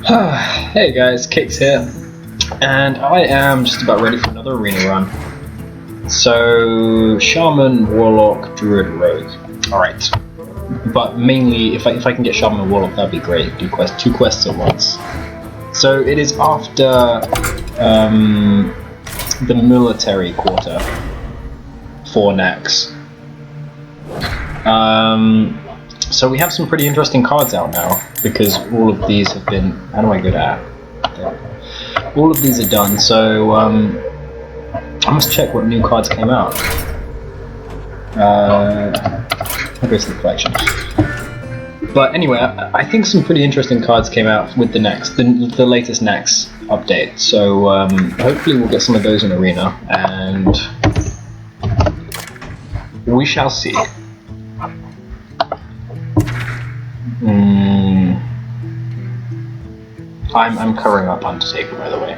Hey guys, Kix here, and I am just about ready for another arena run. So, Shaman, Warlock, Druid, Rogue. Alright. But mainly, if I can get Shaman and Warlock, that'd be great. Do two quests at once. So, it is after the military quarter for Naxx. So we have some pretty interesting cards out now, because all of these have been... How do I go there? All of these are done, so I must check what new cards came out. I'll go to the collection. But anyway, I think some pretty interesting cards came out with the the latest Naxx update, so hopefully we'll get some of those in Arena, and we shall see. I'm covering up Undertaker, by the way.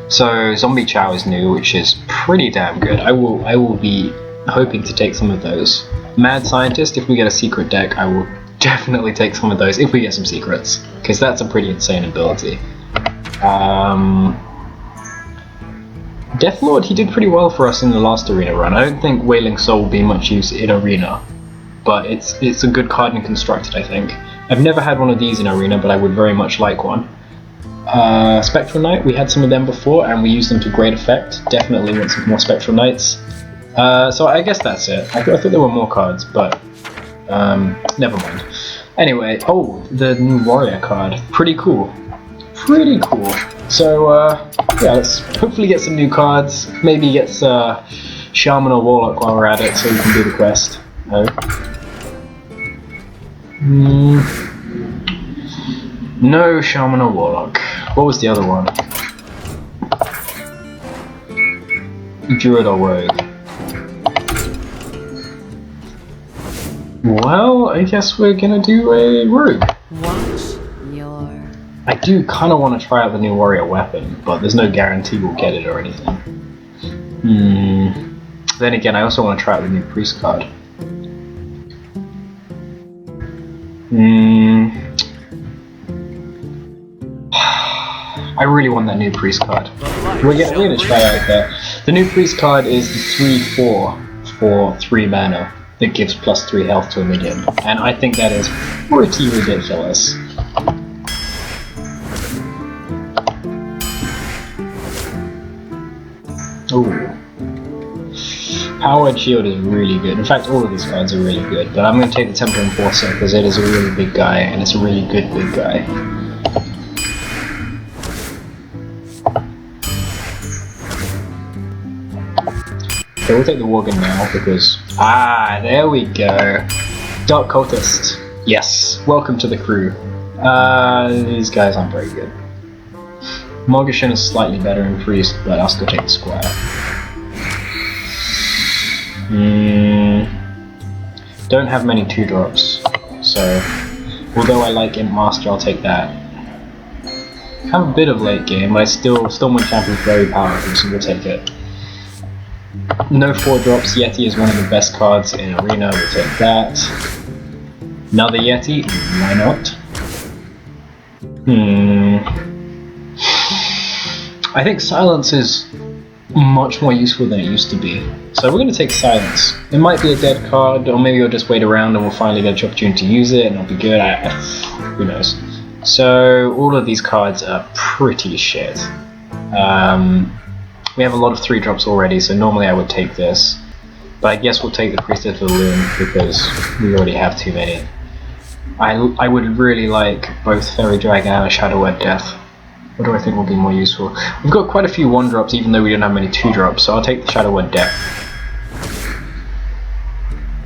So Zombie Chow is new, which is pretty damn good. I will be hoping to take some of those. Mad Scientist, if we get a secret deck, I will definitely take some of those if we get some secrets, because that's a pretty insane ability. Deathlord, he did pretty well for us in the last arena run. I don't think Wailing Soul will be much use in arena, but it's a good card and constructed, I think. I've never had one of these in arena, but I would very much like one. Spectral Knight, we had some of them before and we used them to great effect. Definitely want some more Spectral Knights. So I guess that's it. I thought there were more cards, but never mind. Anyway, oh, the new Warrior card. Pretty cool. Pretty cool. So yeah, let's hopefully get some new cards. Maybe get Shaman or Warlock while we're at it so we can do the quest. No Shaman or Warlock. What was the other one? Druid or Rogue. Well, I guess we're gonna do a Rogue. I do kind of want to try out the new Warrior weapon, but there's no guarantee we'll get it or anything. Then again, I also want to try out the new Priest card. I really want that new Priest card. We're gonna try out that. The new Priest card is the 3/4 for 3 mana that gives plus 3 health to a minion, and I think that is pretty ridiculous. Ooh. Powered Shield is really good. In fact, all of these cards are really good, but I'm going to take the Temple Enforcer because it is a really big guy, and it's a really good big guy. Okay, we'll take the Worgen now because... Ah, there we go. Dark Cultist. Yes, welcome to the crew. These guys aren't very good. Morgashin is slightly better in Priest, but I'll still take the Squire. Don't have many 2-drops, so although I like Imp Master, I'll take that. Have a bit of late game, but I still my champion is very powerful, so we'll take it. No 4-drops, Yeti is one of the best cards in Arena, we'll take that. Another Yeti, why not? I think Silence is much more useful than it used to be. So we're going to take Silence. It might be a dead card, or maybe we'll just wait around and we'll finally get an opportunity to use it and it'll be good. Who knows. So all of these cards are pretty shit. We have a lot of 3-drops already, so normally I would take this. But I guess we'll take the Priestess of the Loom because we already have too many. I would really like both Fairy Dragon and a Shadow Word Death. What do I think will be more useful? We've got quite a few 1-drops even though we don't have many 2-drops, so I'll take the Shadow Word Death.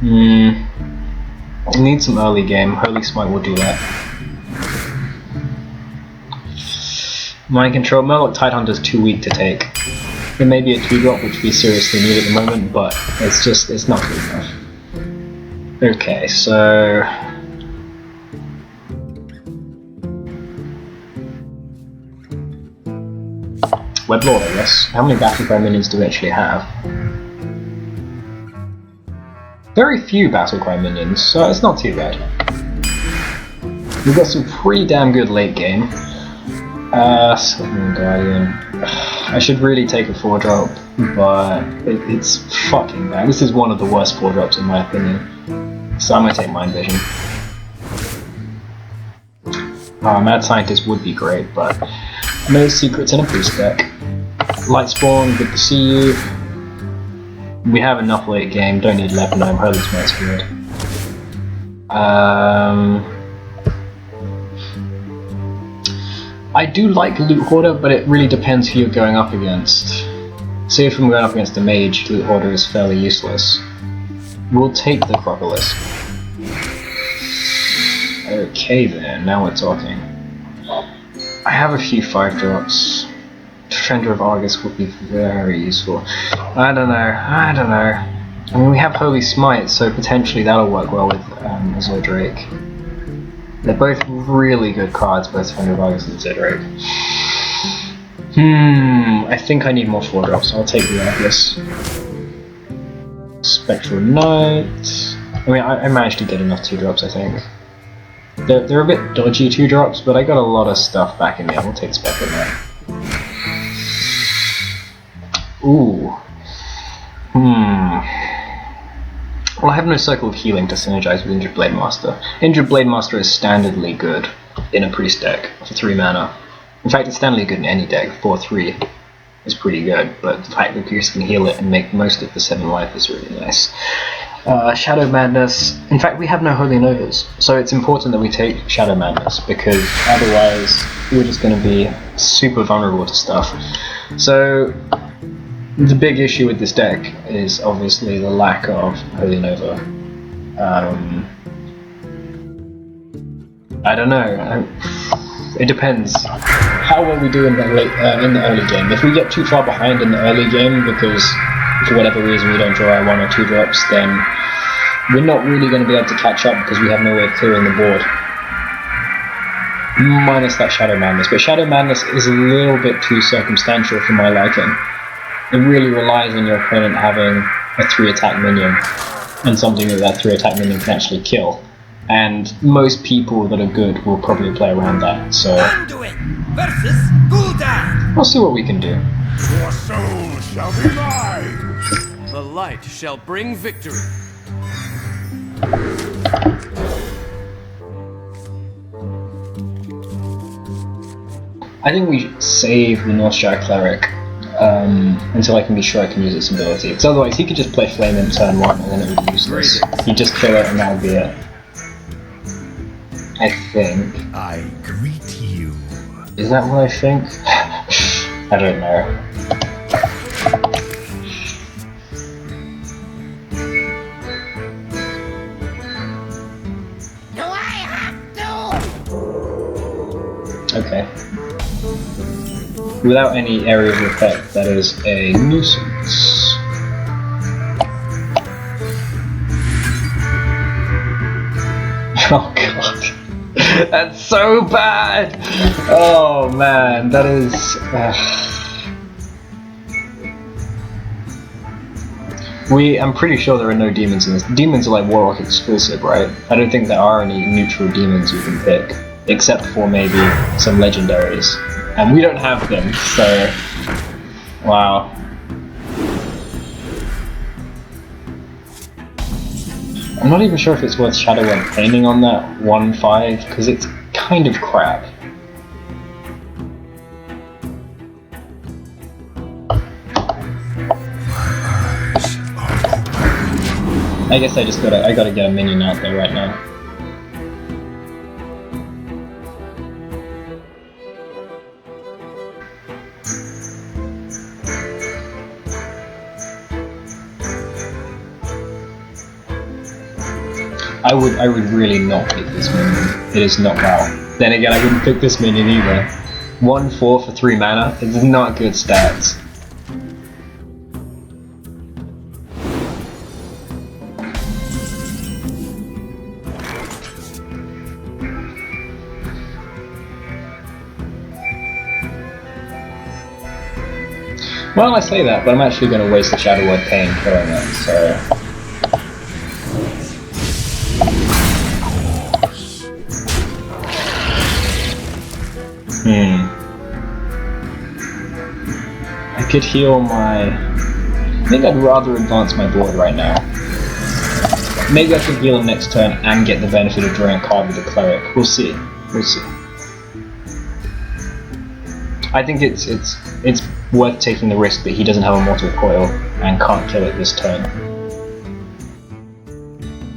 I need some early game. Holy Smite will do that. Mind Control. Murloc Tidehunter is too weak to take. It may be a 2-drop which we seriously need at the moment, but it's not good enough. Okay, so... Weblord, I guess. How many Battlecry minions do we actually have? Very few Battlecry minions, so it's not too bad. We've got some pretty damn good late game. Southern Guardian. I should really take a 4-drop, but it's fucking bad. This is one of the worst 4-drops in my opinion. So I'm gonna take Mind Vision. Mad Scientist would be great, but no secrets in a boost deck. Light Spawn, good to see you. We have enough late game, don't need Lebanon, I'm Holy Smart's good. I do like Loot Hoarder, but it really depends who you're going up against. Say if I'm going up against a mage, Loot Hoarder is fairly useless. We'll take the Crocolis. Okay then, now we're talking. I have a few 5-drops. Defender of Argus would be very useful. I don't know. I mean, we have Holy Smite, so potentially that'll work well with Azure Drake. They're both really good cards, both Defender of Argus and Azure Drake. I think I need more 4-drops, so I'll take the Argus. Spectral Knight. I mean, I managed to get enough 2-drops, I think. They're a bit dodgy 2-drops, but I got a lot of stuff back in there. We'll take Spectral Knight. Ooh. Well, I have no Circle of Healing to synergize with Injured Blade Master. Injured Blade Master is standardly good in a priest deck for 3 mana. In fact, it's standardly good in any deck. 4/3 is pretty good, but the fact that Pierce can heal it and make most of the 7 life is really nice. Shadow Madness. In fact, we have no Holy Novas, so it's important that we take Shadow Madness, because otherwise we're just going to be super vulnerable to stuff. So the big issue with this deck is obviously the lack of Holy Nova. I don't know. It depends how well we do in the early game. If we get too far behind in the early game because for whatever reason we don't draw our 1 or 2 drops, then we're not really going to be able to catch up because we have no way of clearing the board. Minus that Shadow Madness, but Shadow Madness is a little bit too circumstantial for my liking. It really relies on your opponent having a 3-attack minion, and something that 3-attack minion can actually kill. And most people that are good will probably play around that, so we'll see what we can do. Your soul shall be mine! The light shall bring victory. I think we save the Northshire Cleric until I can be sure I can use its ability, because otherwise he could just play Flame in turn 1 and then it would be useless. He'd just kill it and that would be it. I think. I greet you. Is that what I think? I don't know. Do I have to? Okay. Without any area of effect, that is a nuisance. Oh god. That's so bad! Oh man, that is... I'm pretty sure there are no demons in this. Demons are like Warlock exclusive, right? I don't think there are any neutral demons you can pick, except for maybe some legendaries. And we don't have them, so... Wow. I'm not even sure if it's worth Shadow Word Painting on that 1/5, because it's kind of crap. I guess I gotta get a minion out there right now. I would really not pick this minion. It is not well. Then again, I wouldn't pick this minion either. 1/4 for 3 mana, it's not good stats. Well, I say that, but I'm actually going to waste the Shadow Word Pain killing it, so... I could heal my... I think I'd rather advance my board right now. Maybe I could heal him next turn and get the benefit of drawing a card with the cleric. We'll see. We'll see. I think it's worth taking the risk that he doesn't have a Mortal Coil and can't kill it this turn.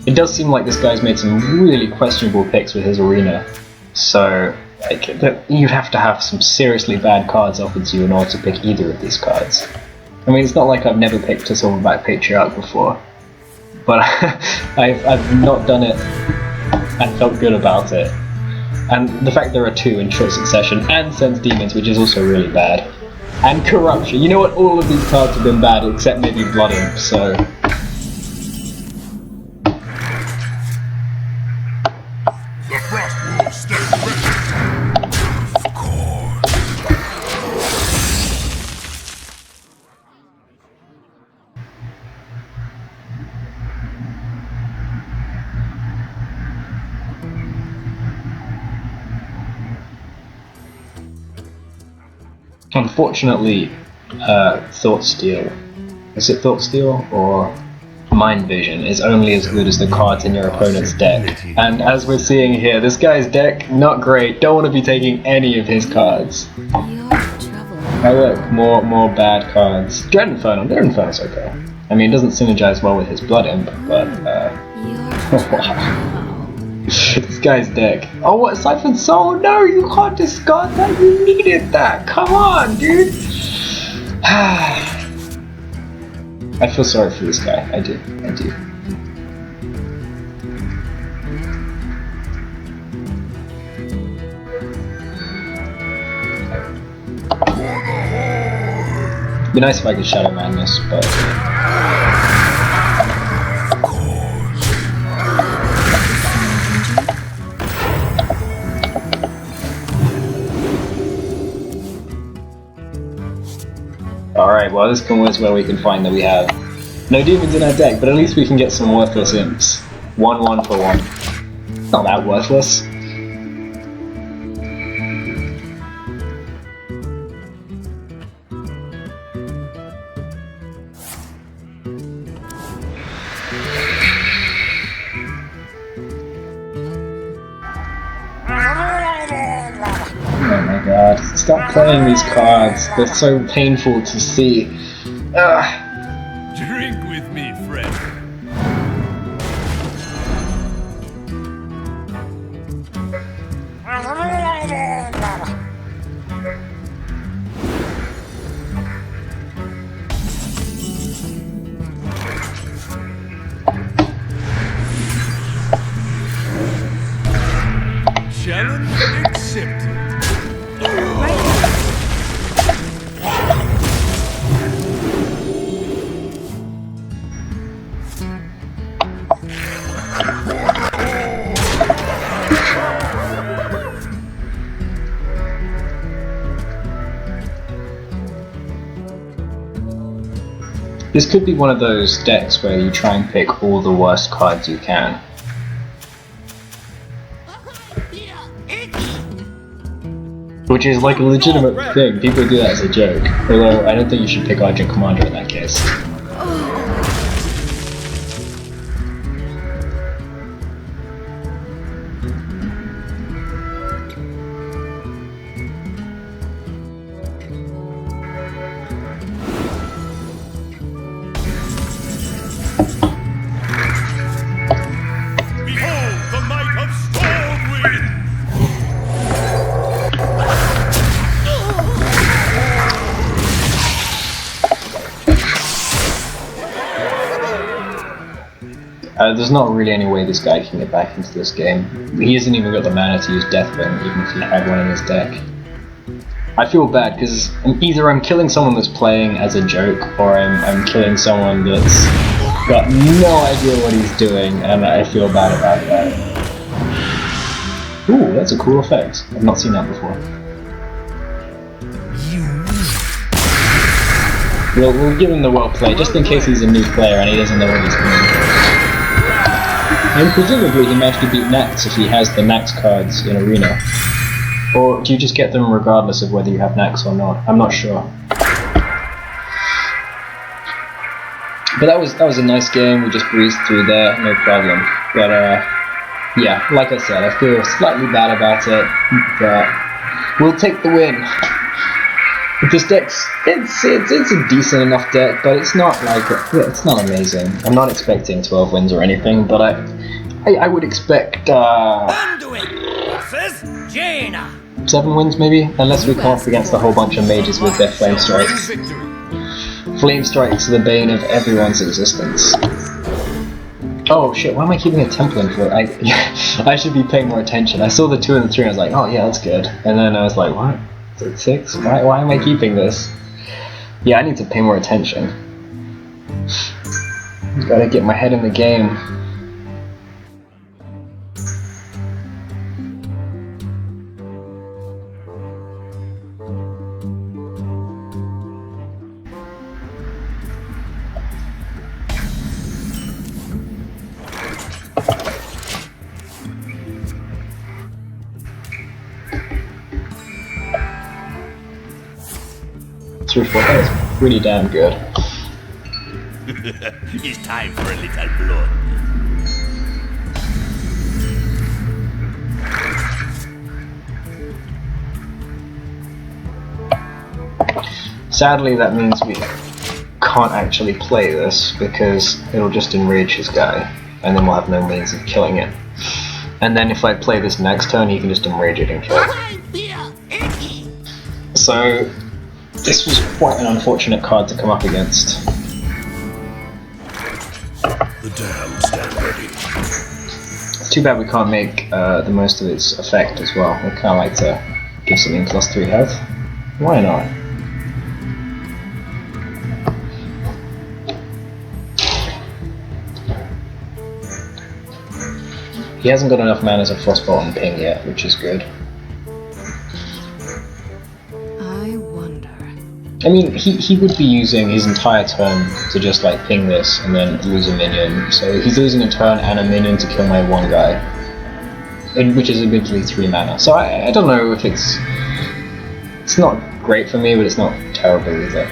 It does seem like this guy's made some really questionable picks with his arena, so like, you'd have to have some seriously bad cards offered to you in order to pick either of these cards. I mean, it's not like I've never picked a Silverback Patriarch before, but I've not done it and felt good about it. And the fact there are two in short succession, and Sense Demons, which is also really bad, and Corruption. You know what? All of these cards have been bad, except maybe Blood Imp, so... The frost wolves stand ready. Of course. Unfortunately, Thought Steal, is it Thought Steal or Mind Vision, is only as good as the cards in your opponent's deck. And as we're seeing here, this guy's deck, not great. Don't want to be taking any of his cards. Oh look, more bad cards. Dread Infernal. Dread Infernal's okay. I mean, it doesn't synergize well with his Blood Imp, but wow. This guy's deck. Oh, what? Siphon Soul? No, you can't discard that. You needed that. Come on, dude. I feel sorry for this guy. I do. I do. It'd be nice if I could Shadow Madness, but... Alright, well this is where we can find that we have no demons in our deck, but at least we can get some worthless imps. 1-1 for 1. Not that worthless. Oh my god, stop playing these cards, they're so painful to see. Drink with me, friend. Challenge accepted. This could be one of those decks where you try and pick all the worst cards you can. Which is like a legitimate thing, people do that as a joke. Although I don't think you should pick Argent Commander in that case. There's not really any way this guy can get back into this game. He hasn't even got the mana to use Deathwing, even if he had one in his deck. I feel bad, because either I'm killing someone that's playing as a joke, or I'm killing someone that's got no idea what he's doing, and I feel bad about that. Ooh, that's a cool effect. I've not seen that before. We'll give him the well play, just in case he's a new player and he doesn't know what he's doing. And presumably he managed to beat Naxx if he has the Naxx cards in Arena. Or do you just get them regardless of whether you have Naxx or not? I'm not sure. But that was a nice game. We just breezed through there, no problem. But yeah, like I said, I feel slightly bad about it, but we'll take the win. This deck's it's a decent enough deck, but it's not like it's not amazing. I'm not expecting 12 wins or anything, but I would expect versus Jaina. 7 wins maybe, unless we come up against a whole bunch of mages with their flame strikes. Flame strikes are the bane of everyone's existence. Oh shit, why am I keeping a temple in for it? I should be paying more attention. I saw the 2 and the 3 and I was like, oh yeah, that's good. And then I was like, what? Is it 6? Why am I keeping this? Yeah, I need to pay more attention. Gotta get my head in the game. That is pretty damn good. It's time for a little blood. Sadly, that means we can't actually play this because it'll just enrage his guy, and then we'll have no means of killing it. And then if I play this next turn, he can just enrage it and kill it. I feel icky. So this was quite an unfortunate card to come up against. The damned stand ready. It's too bad we can't make the most of its effect as well. I'd kind of like to give something +3 health. Why not? He hasn't got enough mana to Frostbolt and Ping yet, which is good. I wonder. I mean, he would be using his entire turn to just like ping this and then lose a minion. So he's losing a turn and a minion to kill my one guy, which is admittedly 3 mana. So I don't know if it's not great for me, but it's not terrible either.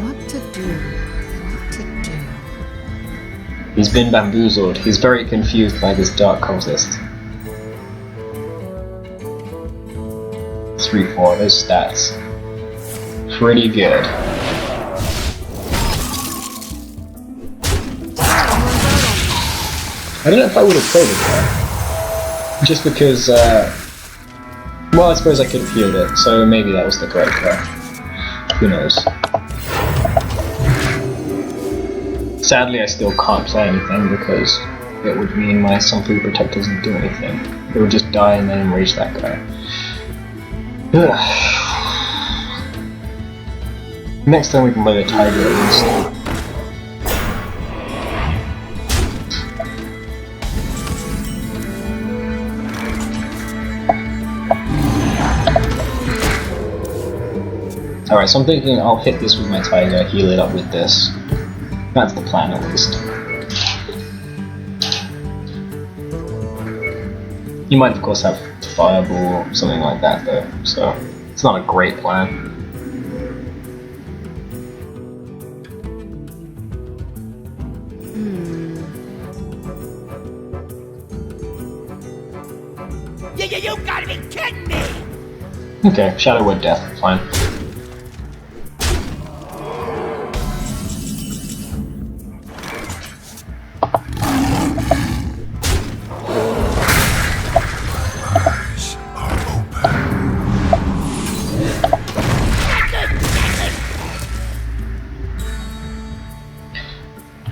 What to do? What to do? He's been bamboozled. He's very confused by this dark cultist. 3-4, those stats. Pretty good. I don't know if I would have played it though. Just because, well, I suppose I could have healed it, so maybe that was the correct play. Who knows? Sadly, I still can't play anything because it would mean my Sunfleet Protect doesn't do anything. It would just die and then enrage that guy. Ugh. Next time we can play the Tiger at least. Alright, so I'm thinking I'll hit this with my Tiger, heal it up with this. That's the plan at least. You might of course have Fireball or something like that though, so it's not a great plan. You gotta be kidding me! Okay, Shadow Word Death, fine.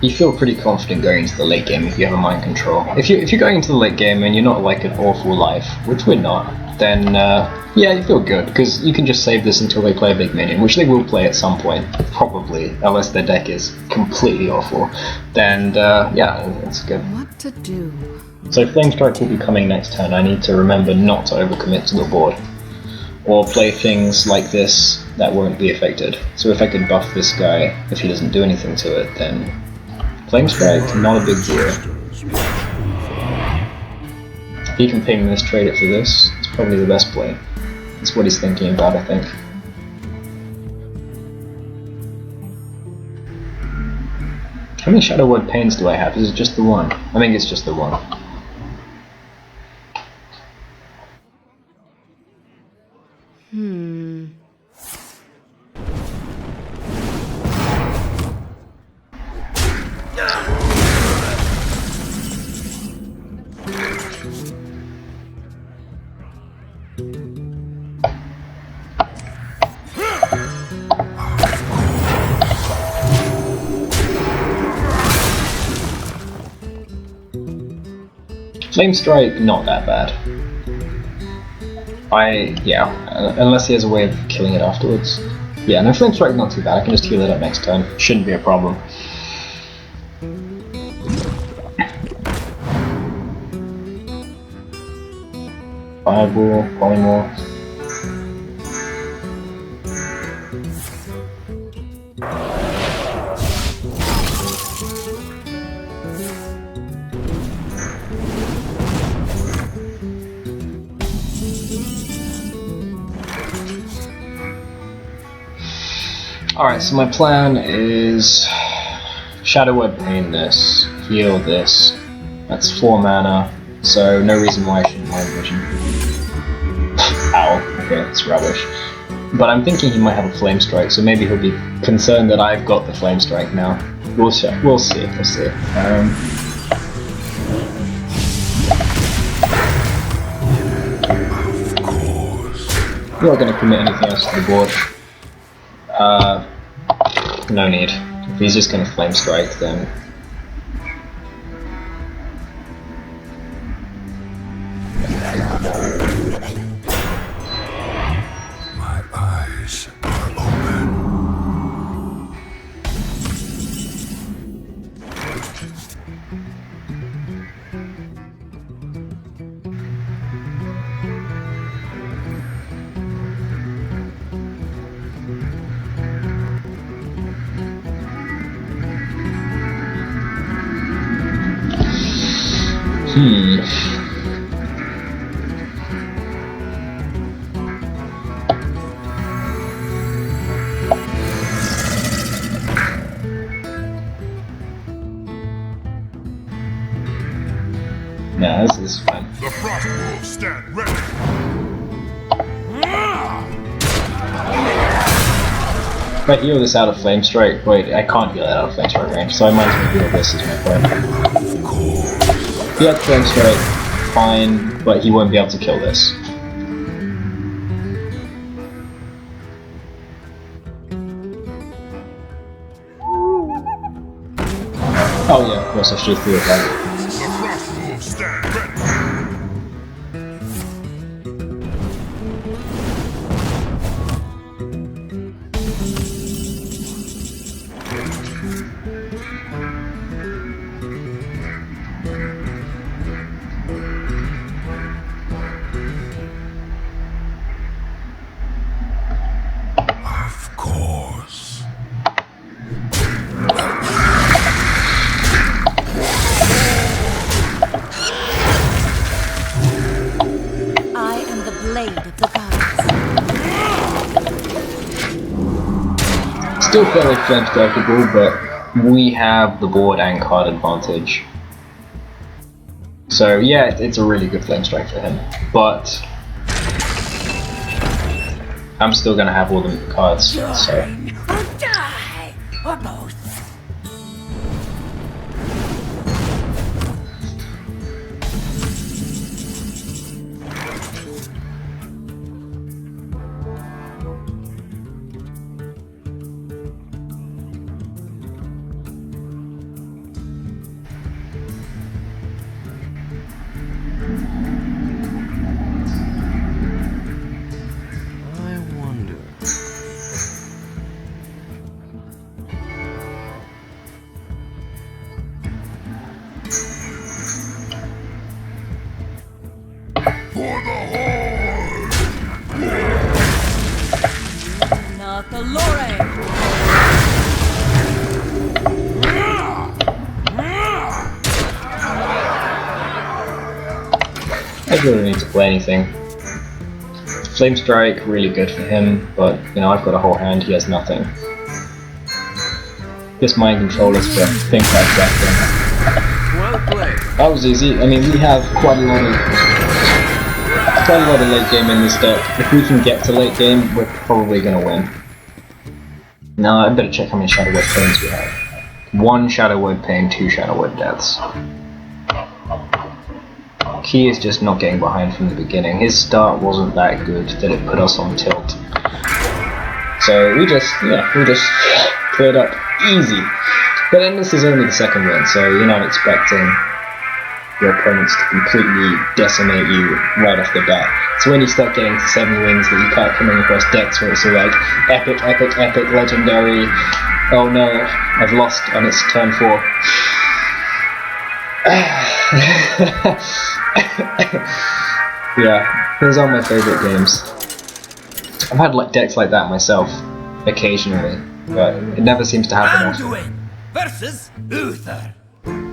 You feel pretty confident going into the late game if you have a mind control. If you're going into the late game and you're not like an awful life, which we're not, then yeah, you feel good because you can just save this until they play a big minion, which they will play at some point, probably, unless their deck is completely awful. Then yeah, it's good. What to do? So Flame Strike will be coming next turn. I need to remember not to overcommit to the board, or play things like this that won't be affected. So if I could buff this guy, if he doesn't do anything to it, then Flame Strike, not a big deal. If he can ping this, trade it for this, it's probably the best play. That's what he's thinking about, I think. How many Shadow Word Pains do I have? Is it just the one? I think it's just the one. Flame Strike, not that bad. Unless he has a way of killing it afterwards. Yeah, no, Flame Strike not too bad, I can just heal it up next turn. Shouldn't be a problem. Fireball, Polymorph. Alright, so my plan is Shadow Word Pain this, heal this. That's 4 mana, so no reason why I shouldn't Mind Vision. Ow, okay, that's rubbish. But I'm thinking he might have a Flame Strike, so maybe he'll be concerned that I've got the Flame Strike now. We'll see. We're not going to commit anything else to the board. No need. If he's just going to Flame Strike, then... My eyes are open. Nah, this is fine. The Frost Wolves stand ready. If I heal this out of Flame Strike, wait, I can't heal that out of Flame Strike range, so I might as well heal this is my point. If he had Flame Strike, fine, but he won't be able to kill this. Oh yeah, of course I should have threw it back. The Frost Wolves stand ready. Of course. I am the blade of the gods. Still fairly Flame Strikeable, but we have the board and card advantage. So yeah, it's a really good Flame Strike for him, but I'm still gonna have all the cards, so... Or die! Or both. I wonder. For the Horde! Not the Lore. I don't really need to play anything. Flame Strike, really good for him, but you know, I've got a whole hand, he has nothing. Just mind controllers for things like that. Well played. That was easy. I mean, we have quite a lot of late game in this deck. If we can get to late game, we're probably gonna win. Now I better check how many Shadow Word Pains we have. 1 Shadow Word Pain, 2 Shadow Word Deaths. Key is just not getting behind from the beginning. His start wasn't that good that it put us on tilt. So we just cleared up easy. But then this is only the second win, so you're not expecting your opponents to completely decimate you right off the bat. So when you start getting to 7 wins that you can't coming across decks where it's all like epic, epic, epic, legendary. Oh no, I've lost and it's turn 4. Yeah, those are my favourite games. I've had like decks like that myself, occasionally, but it never seems to happen often. Anduin versus Uther.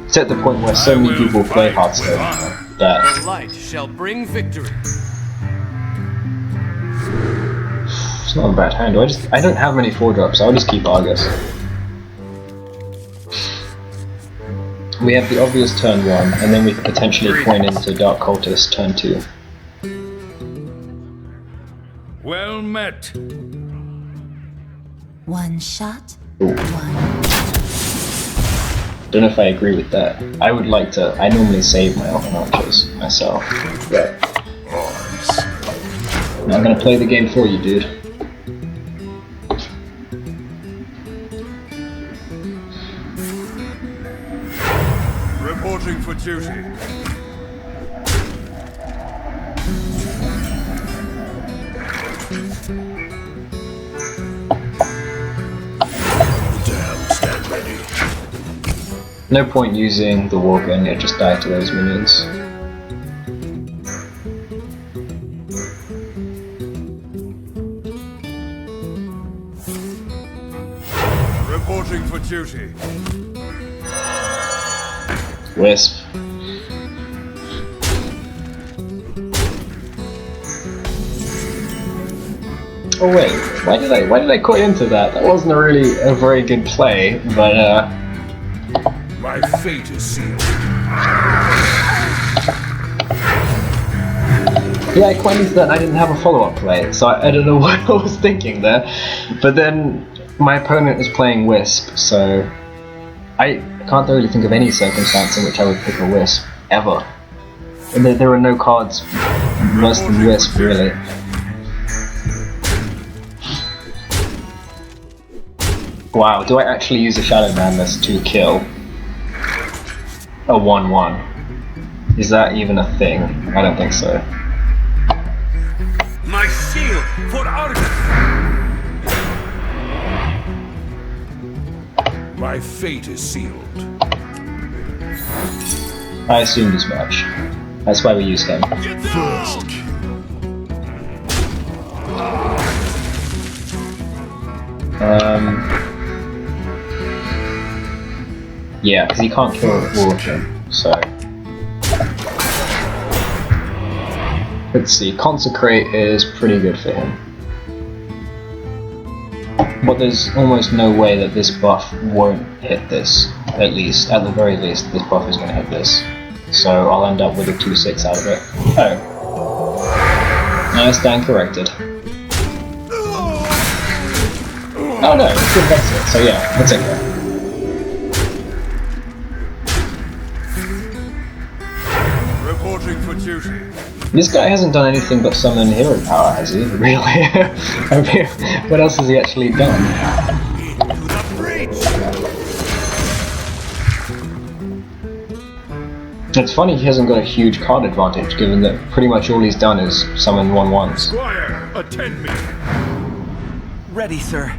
It's at the point where so many people play Hearthstone that The light shall bring victory. it's not a bad hand. I don't have many 4-drops, so I'll just keep Argus. We have the obvious turn 1, and then we could potentially coin into Dark Cultist turn 2. Well met. One shot, Ooh. one. Don't know if I agree with that. I would like to. I normally save my Elven Archers myself, but I'm gonna play the game for you, dude. Reporting for duty. Damn, stand ready. No point using the War Gun, it just die to those minions. Reporting for duty. Wisp. Oh wait, why did I coin into that? That wasn't really a very good play, but My fate is sealed. yeah, I coined into that and I didn't have a follow-up play, so I don't know what I was thinking there. But then my opponent is playing Wisp, so I can't really think of any circumstance in which I would pick a Wisp, ever. And there are no cards worse than Wisp, really. Wow, do I actually use a Shadow Madness to kill a 1/1? Is that even a thing? I don't think so. My shield for Argus. My fate is sealed. I assumed as much. That's why we use him. First kill. Yeah, because he can't kill all of them, so... Let's see, Consecrate is pretty good for him. But there's almost no way that this buff won't hit this, at the very least, this buff is going to hit this. So I'll end up with a 2/6 out of it. Oh. I stand corrected. Oh no, it's good exit, so yeah, that's okay. Reporting for duty. This guy hasn't done anything but summon hero power, has he? Really? I mean, what else has he actually done? Into the breach. It's funny he hasn't got a huge card advantage, given that pretty much all he's done is summon 1/1s. Squire, attend me. Ready, sir.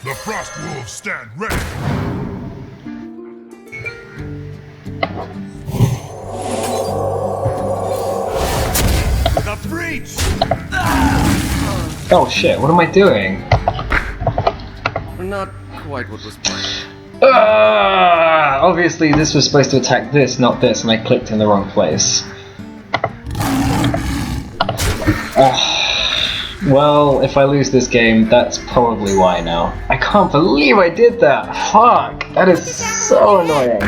The Frost Wolves stand ready. The breach. Oh shit, what am I doing? Not quite what was planned. Obviously this was supposed to attack this, not this, and I clicked in the wrong place. Well, if I lose this game, that's probably why now. I can't believe I did that! Fuck! That is so annoying.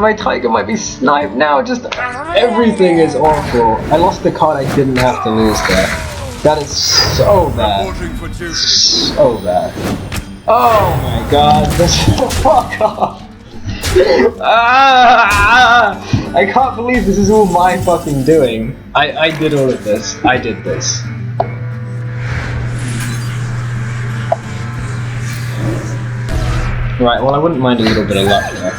My tiger might be sniped now, just everything is awful. I lost the card I didn't have to lose there. That is so bad. Reporting for duty. So bad. Oh my god, fuck off! I can't believe this is all my fucking doing. I did all of this. I did this. Right, well I wouldn't mind a little bit of luck there.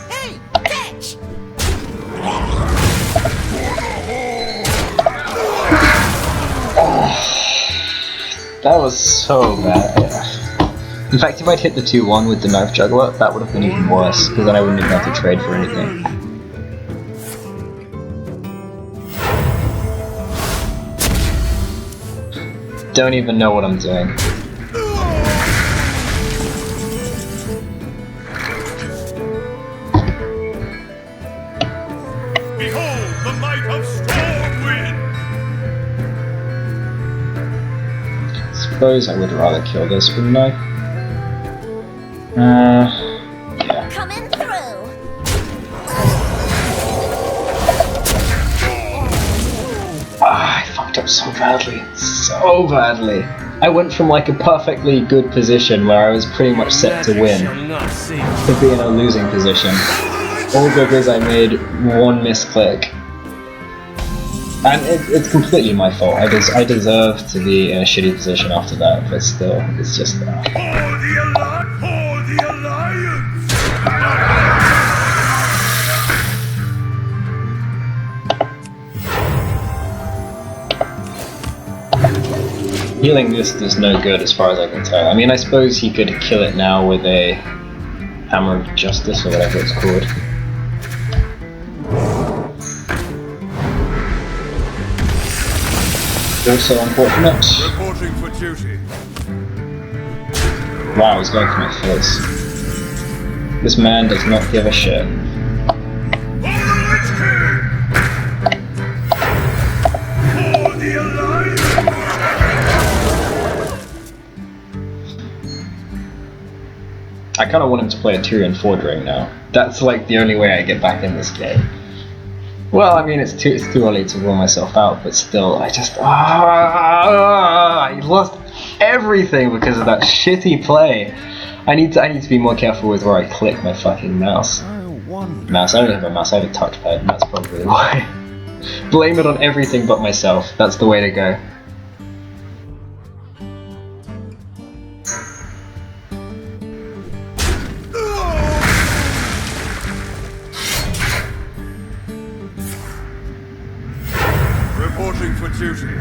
Hey, catch! That was so bad. In fact, if I'd hit the 2-1 with the knife juggler, that would have been even worse, because then I wouldn't have had to trade for anything. Don't even know what I'm doing. Behold the might of Stormwind! Suppose I would rather kill this, wouldn't I? Yeah. Coming through! I fucked up so badly. So badly. I went from like a perfectly good position where I was pretty much set to win to be in a losing position. All because I made one misclick. And it's completely my fault. I deserve to be in a shitty position after that, but still, it's just that. For the Alliance! Healing this does no good as far as I can tell. I mean, I suppose he could kill it now with a Hammer of Justice or whatever it's called. Also unfortunate. Reporting for duty. Wow, he's going for my face. This man does not give a shit. For the Lich King! For the Alliance! I kind of want him to play a Tyrion Fordring now. That's like the only way I get back in this game. Well, I mean, it's too early to rule myself out, but still, I just I lost everything because of that shitty play. I need to be more careful with where I click my fucking mouse. Mouse, I don't have a mouse, I have a touchpad, and that's probably why. Blame it on everything but myself. That's the way to go. Reporting for duty.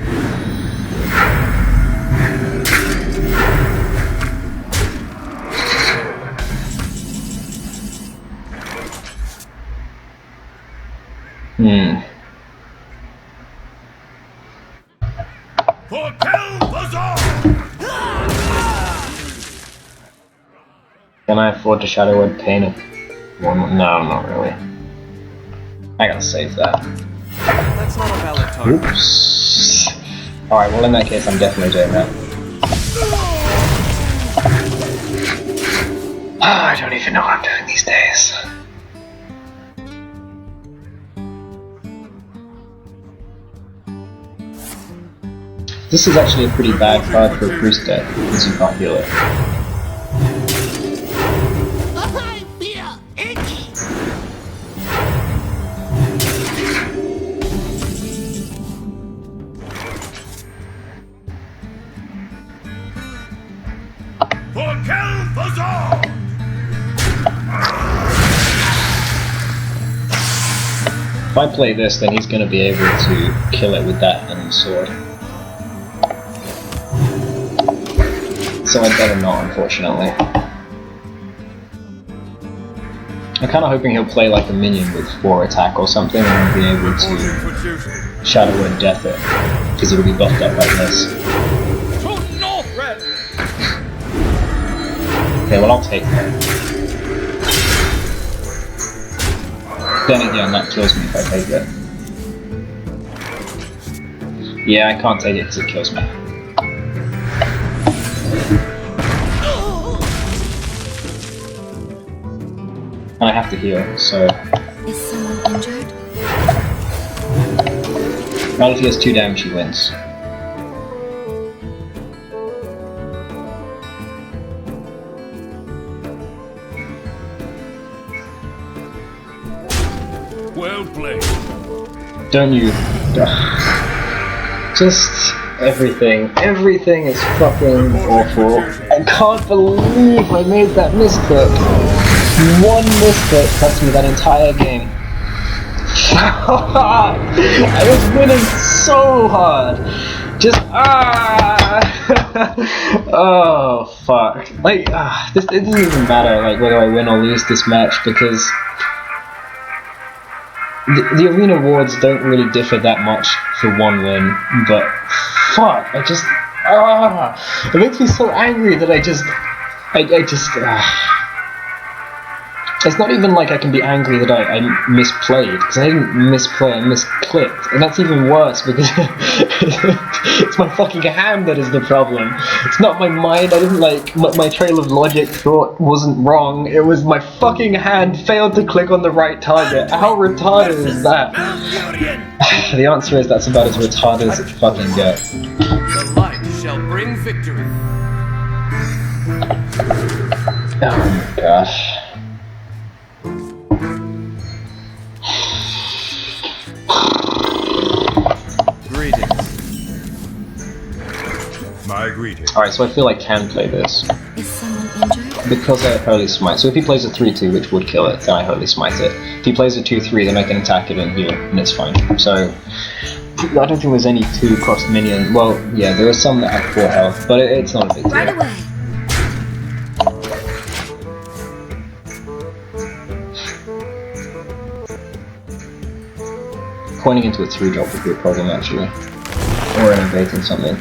For Kel'Thuzad! Can I afford to Shadow Word Pain of one? No, not really. I gotta save that. That's not a valid target. Oops. Alright, well in that case I'm definitely doing that. I don't even know what I'm doing these days. This is actually a pretty bad card for a priest deck, because you can't heal it. I feel itchy! For Kel'Thuzad! If I play this, then he's going to be able to kill it with that and sword. So I'd better not, unfortunately. I'm kind of hoping he'll play like a minion with 4 attack or something and I'll be able Reporting to for duty. Shadow and Death it, because it'll be buffed up like this. Okay, well I'll take that. Then again, that kills me if I take it. Yeah, I can't take it because it kills me. And I have to heal, so... Is someone injured? Well, if he has 2 damage, he wins. Well played. Don't you... Just... everything. Everything is fucking awful. I can't believe I made that misclick. One misclick cost me that entire game. I was winning so hard. Just oh fuck. Like this it doesn't even matter like whether I win or lose this match because the arena awards don't really differ that much for one win, but fuck, I just it makes me so angry that I just it's not even like I can be angry that I misplayed, because I didn't misplay, I misclicked, and that's even worse because it's my fucking hand that is the problem. It's not my mind, I didn't like, my trail of logic thought wasn't wrong, it was my fucking hand failed to click on the right target. How retarded is that? The answer is that's about as retarded as it fucking gets. The light shall bring victory. Oh my gosh. My greeting. Alright, so I feel I can play this. Is someone injured? Because I Holy Smite. So if he plays a 3-2, which would kill it, then I Holy Smite it. If he plays a 2-3, then I can attack it and heal, and it's fine. So, I don't think there's any 2-cost minion. Well, yeah, there are some that have 4 health, but it's not a big deal. Right away. Pointing into a 3-drop would be a problem, actually. Or innovating something.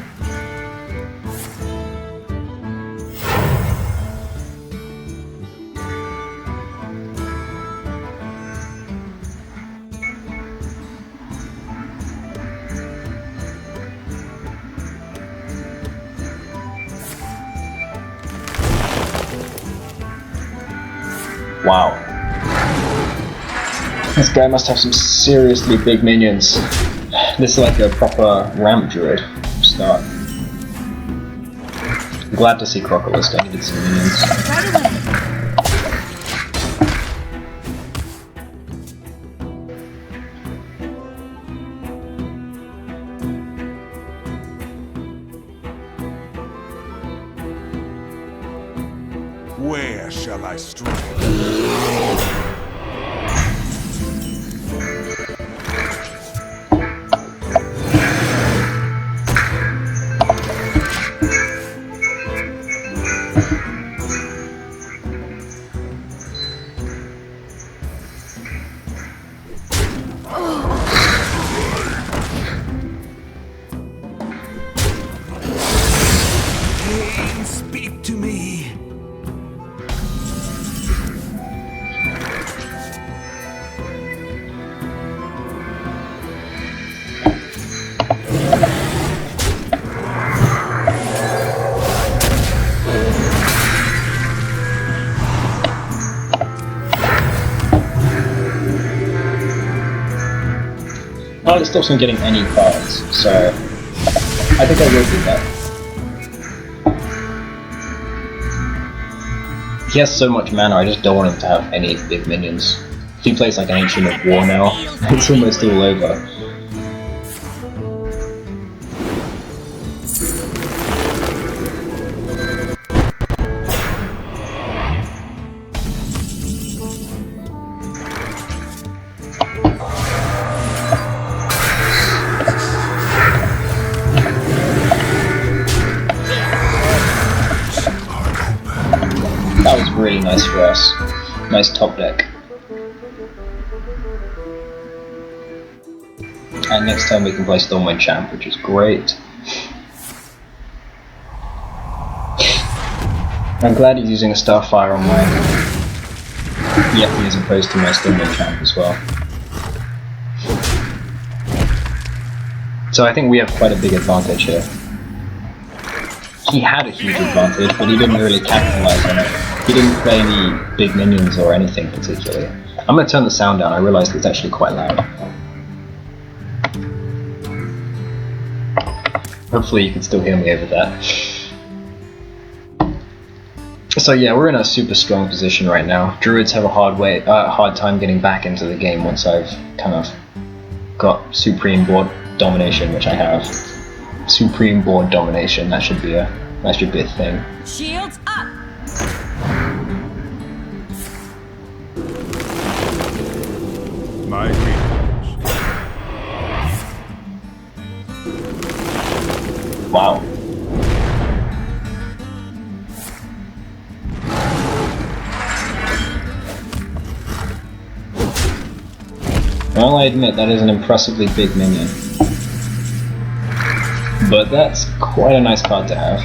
Wow. This guy must have some seriously big minions. This is like a proper ramp druid start. I'm glad to see Cultist. I needed some minions. Right away. Where shall I strike? Pain, speak to me. Well, it stops him getting any cards, so I think I will do that. He has so much mana, I just don't want him to have any big minions. If he plays like an Ancient of War now, it's almost all over. That was really nice for us. Nice top deck. And next time we can play Stormwind Champ, which is great. I'm glad he's using a Starfire on my Yeti as opposed to my Stormwind champ as well. So I think we have quite a big advantage here. He had a huge advantage, but he didn't really capitalize on it. He didn't play any big minions or anything particularly. I'm going to turn the sound down, I realised it's actually quite loud. Hopefully you can still hear me over that. So yeah, we're in a super strong position right now. Druids have a hard time getting back into the game once I've kind of got Supreme Board Domination, which I have. Supreme Board Domination, that should be a thing. Shields up! My greetings. Wow. Well, I admit that is an impressively big minion. But that's quite a nice card to have.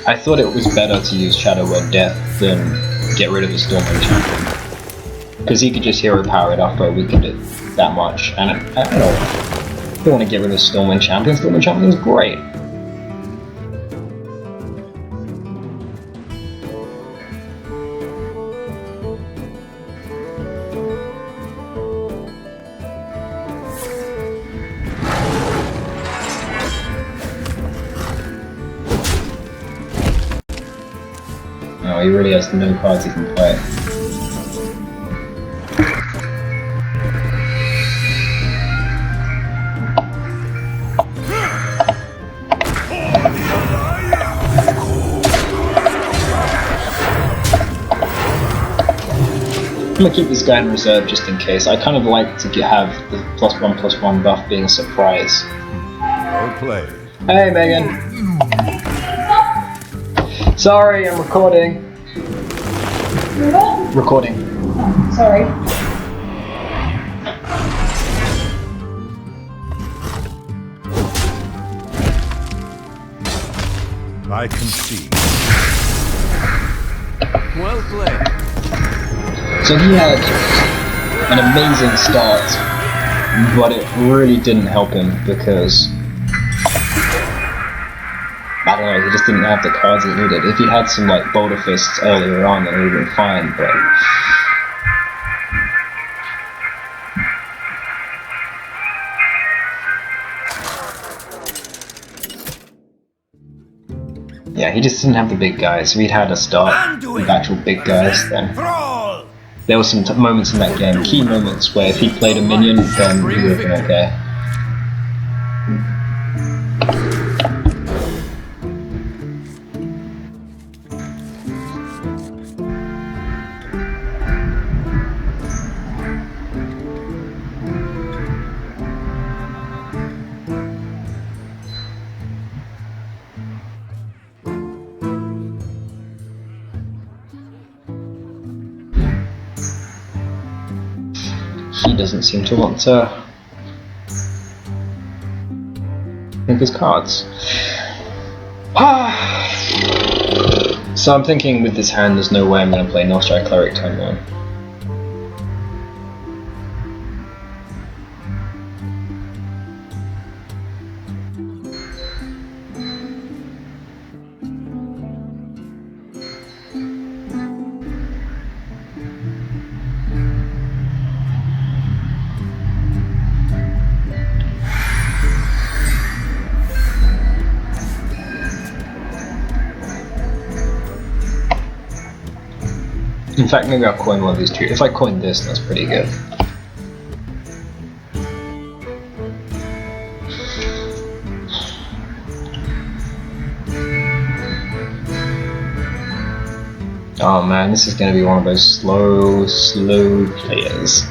I thought it was better to use Shadow Word Death than get rid of the Stormwind champion. Because he could just hero power it after I weakened it that much, and I don't want to get rid of Stormwind champion. Stormwind champion is great. Oh, he really has no cards he can play. I'm gonna keep this guy in reserve just in case. I kind of like to have the +1/+1 buff being a surprise. Well played. Hey, Megan. Sorry, I'm recording. Recording. Sorry. I concede. Well played. So he had an amazing start, but it really didn't help him because, I don't know, he just didn't have the cards he needed. If he had some like Boulder Fists earlier on, then it would have been fine, but... yeah, he just didn't have the big guys. If he'd had a start with actual big guys, then... there were some moments in that game, key moments, where if he played a minion, then he would have been okay. He doesn't seem to want to think his cards. So I'm thinking with this hand there's no way I'm going to play Northstrike Cleric turn 1. In fact, maybe I'll coin one of these two. If I coin this, that's pretty good. Oh man, this is going to be one of those slow players.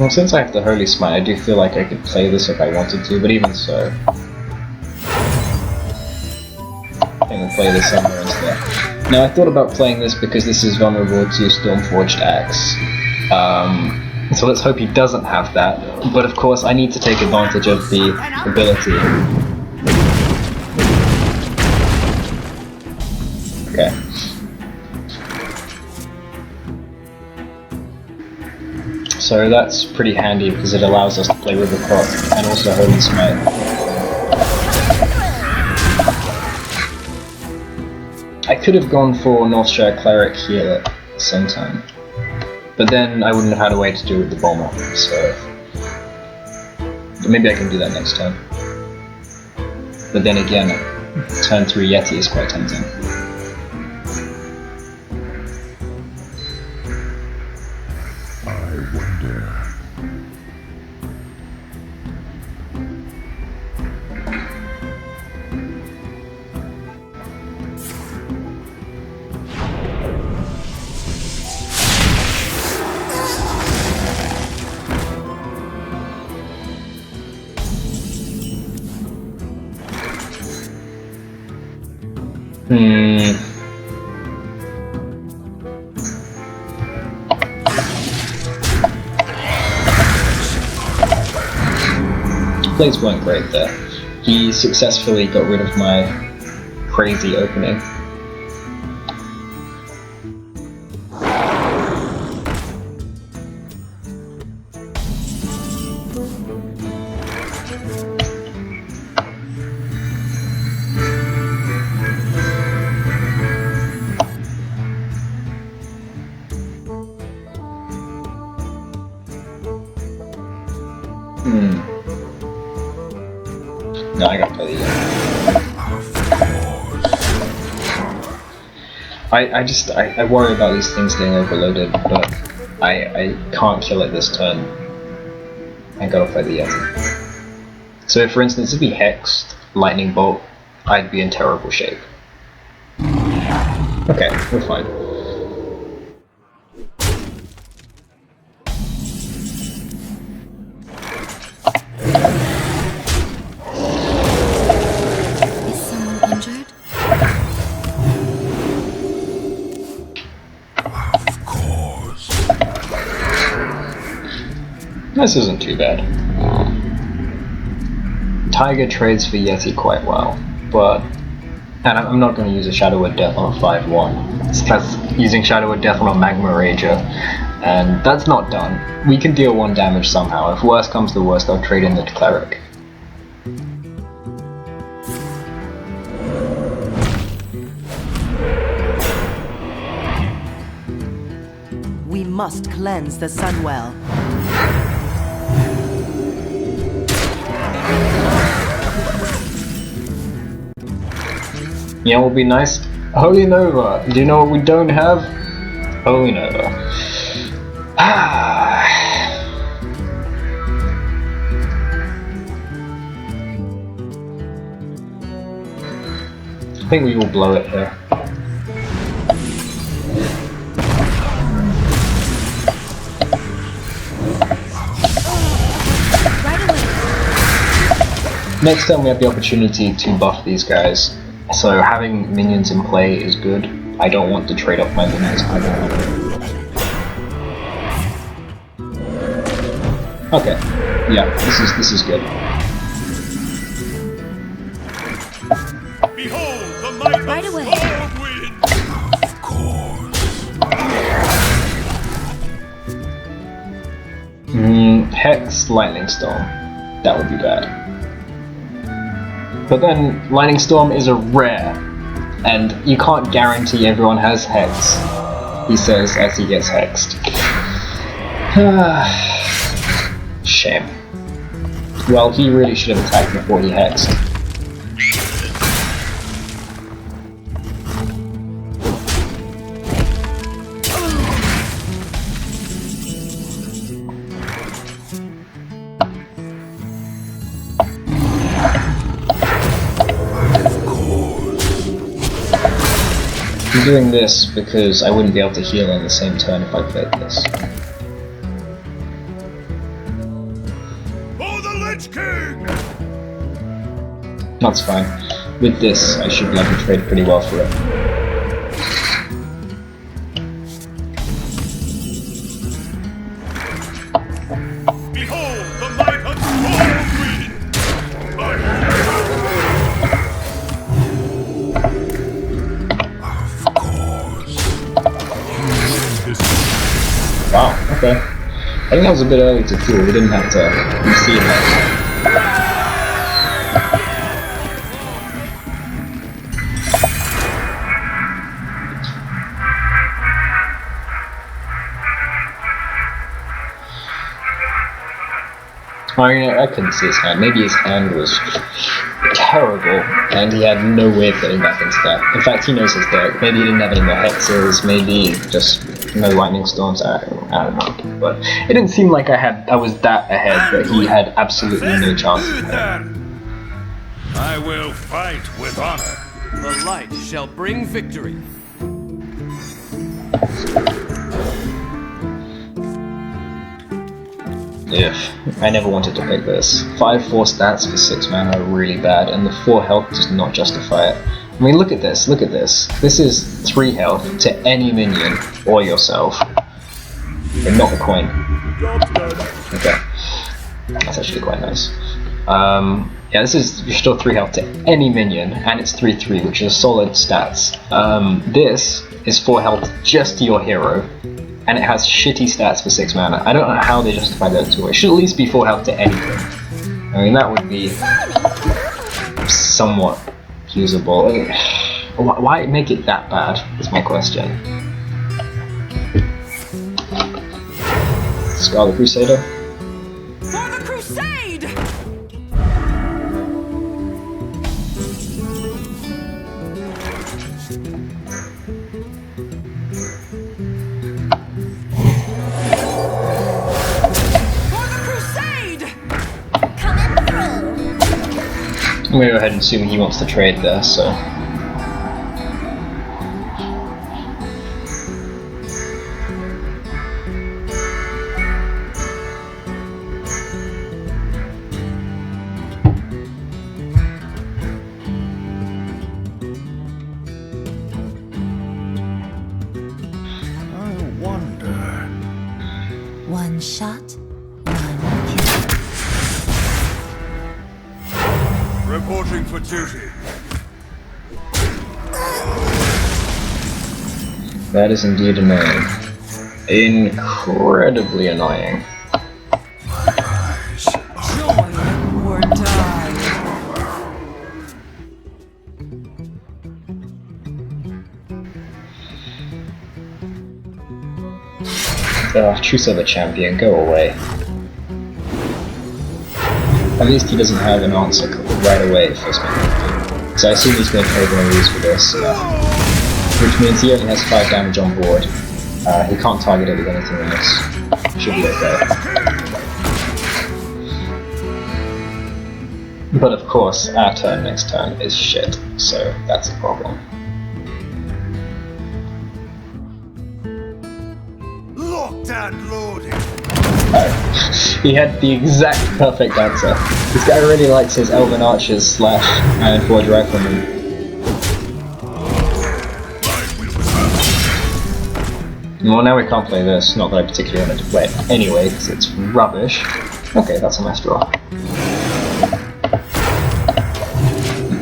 Well, since I have the Holy Smite, I do feel like I could play this if I wanted to, but even so, I think we'll play this somewhere instead. Now, I thought about playing this because this is vulnerable to Stormforged Axe. So let's hope he doesn't have that, but of course I need to take advantage of the ability. Okay. So that's pretty handy because it allows us to play River Crop and also Holy Smite. I could have gone for Northshire Cleric heal at the same time, but then I wouldn't have had a way to do it with the bomber, so maybe I can do that next turn. But then again, turn 3 Yeti is quite tempting. I wonder. Plays weren't great there. He successfully got rid of my crazy opening. No, I gotta play the I worry about these things getting overloaded, but I can't kill it this turn. I gotta play the Yeti. So if, for instance, if he hexed Lightning Bolt, I'd be in terrible shape. Okay, we're fine. This isn't too bad. Tiger trades for Yeti quite well, but... And I'm not going to use a Shadow Word Death on a 5-1. That's using Shadow Word Death on a Magma Rager, and that's not done. We can deal 1 damage somehow. If worst comes to worst, I'll trade in the Cleric. We must cleanse the Sunwell. Yeah, what would be nice? Holy Nova! Do you know what we don't have? Holy Nova. I think we will blow it here. Next time we have the opportunity to buff these guys. So having minions in play is good. I don't want to trade off my minions. Okay, yeah, this is good. Behold the might Right away. of wind. Of course. Hex Lightning Storm. That would be bad. But then, Lightning Storm is a rare, and you can't guarantee everyone has Hex, he says as he gets hexed. Shame. Well, he really should have attacked before he hexed. I'm doing this because I wouldn't be able to heal on the same turn if I played this. That's fine. With this, I should be able to trade pretty well for it. Behold the might of Storm Queen! Of course. You win this. Wow, okay. I think that was a bit early to fool, we didn't have to see that. I mean, I couldn't see his hand. Maybe his hand was terrible, and he had no way of getting back into that. In fact, he knows his deck. Maybe he didn't have any more hexes. Maybe just no lightning storms. I don't know. But it didn't seem like I was that ahead. But he had absolutely no chance. I will fight with honor. The light shall bring victory. I never wanted to pick this. 5/4 stats for 6 mana are really bad, and the 4 health does not justify it. I mean, look at this, look at this. This is 3 health to any minion or yourself. But not the coin. Okay. That's actually quite nice. Yeah, this is still 3 health to any minion, and it's 3/3, which is solid stats. This is 4 health just to your hero, and it has shitty stats for 6 mana. I don't know how they justify that to it. It should at least be 4 health to anything. I mean, that would be somewhat usable. Why make it that bad, is my question. Scarlet Crusader? For the crusade! I'm gonna go ahead and assume he wants to trade there, so. I wonder. One shot, one kill. Reporting for duty. That is indeed annoying. Incredibly annoying. Eyes. Join or die. Truce of a champion, go away. At least he doesn't have an answer right away at first minute. So I assume he's going to trade one of these for this. Which means he only has 5 damage on board. He can't target it with anything else. Should be okay. But of course, our turn next turn is shit, so that's a problem. Locked and loaded. He had the exact perfect answer. This guy really likes his Elven Archers / Iron Forge Riflemen. Well, now we can't play this. Not that I particularly wanted to play it anyway, because it's rubbish. Okay, that's a nice draw.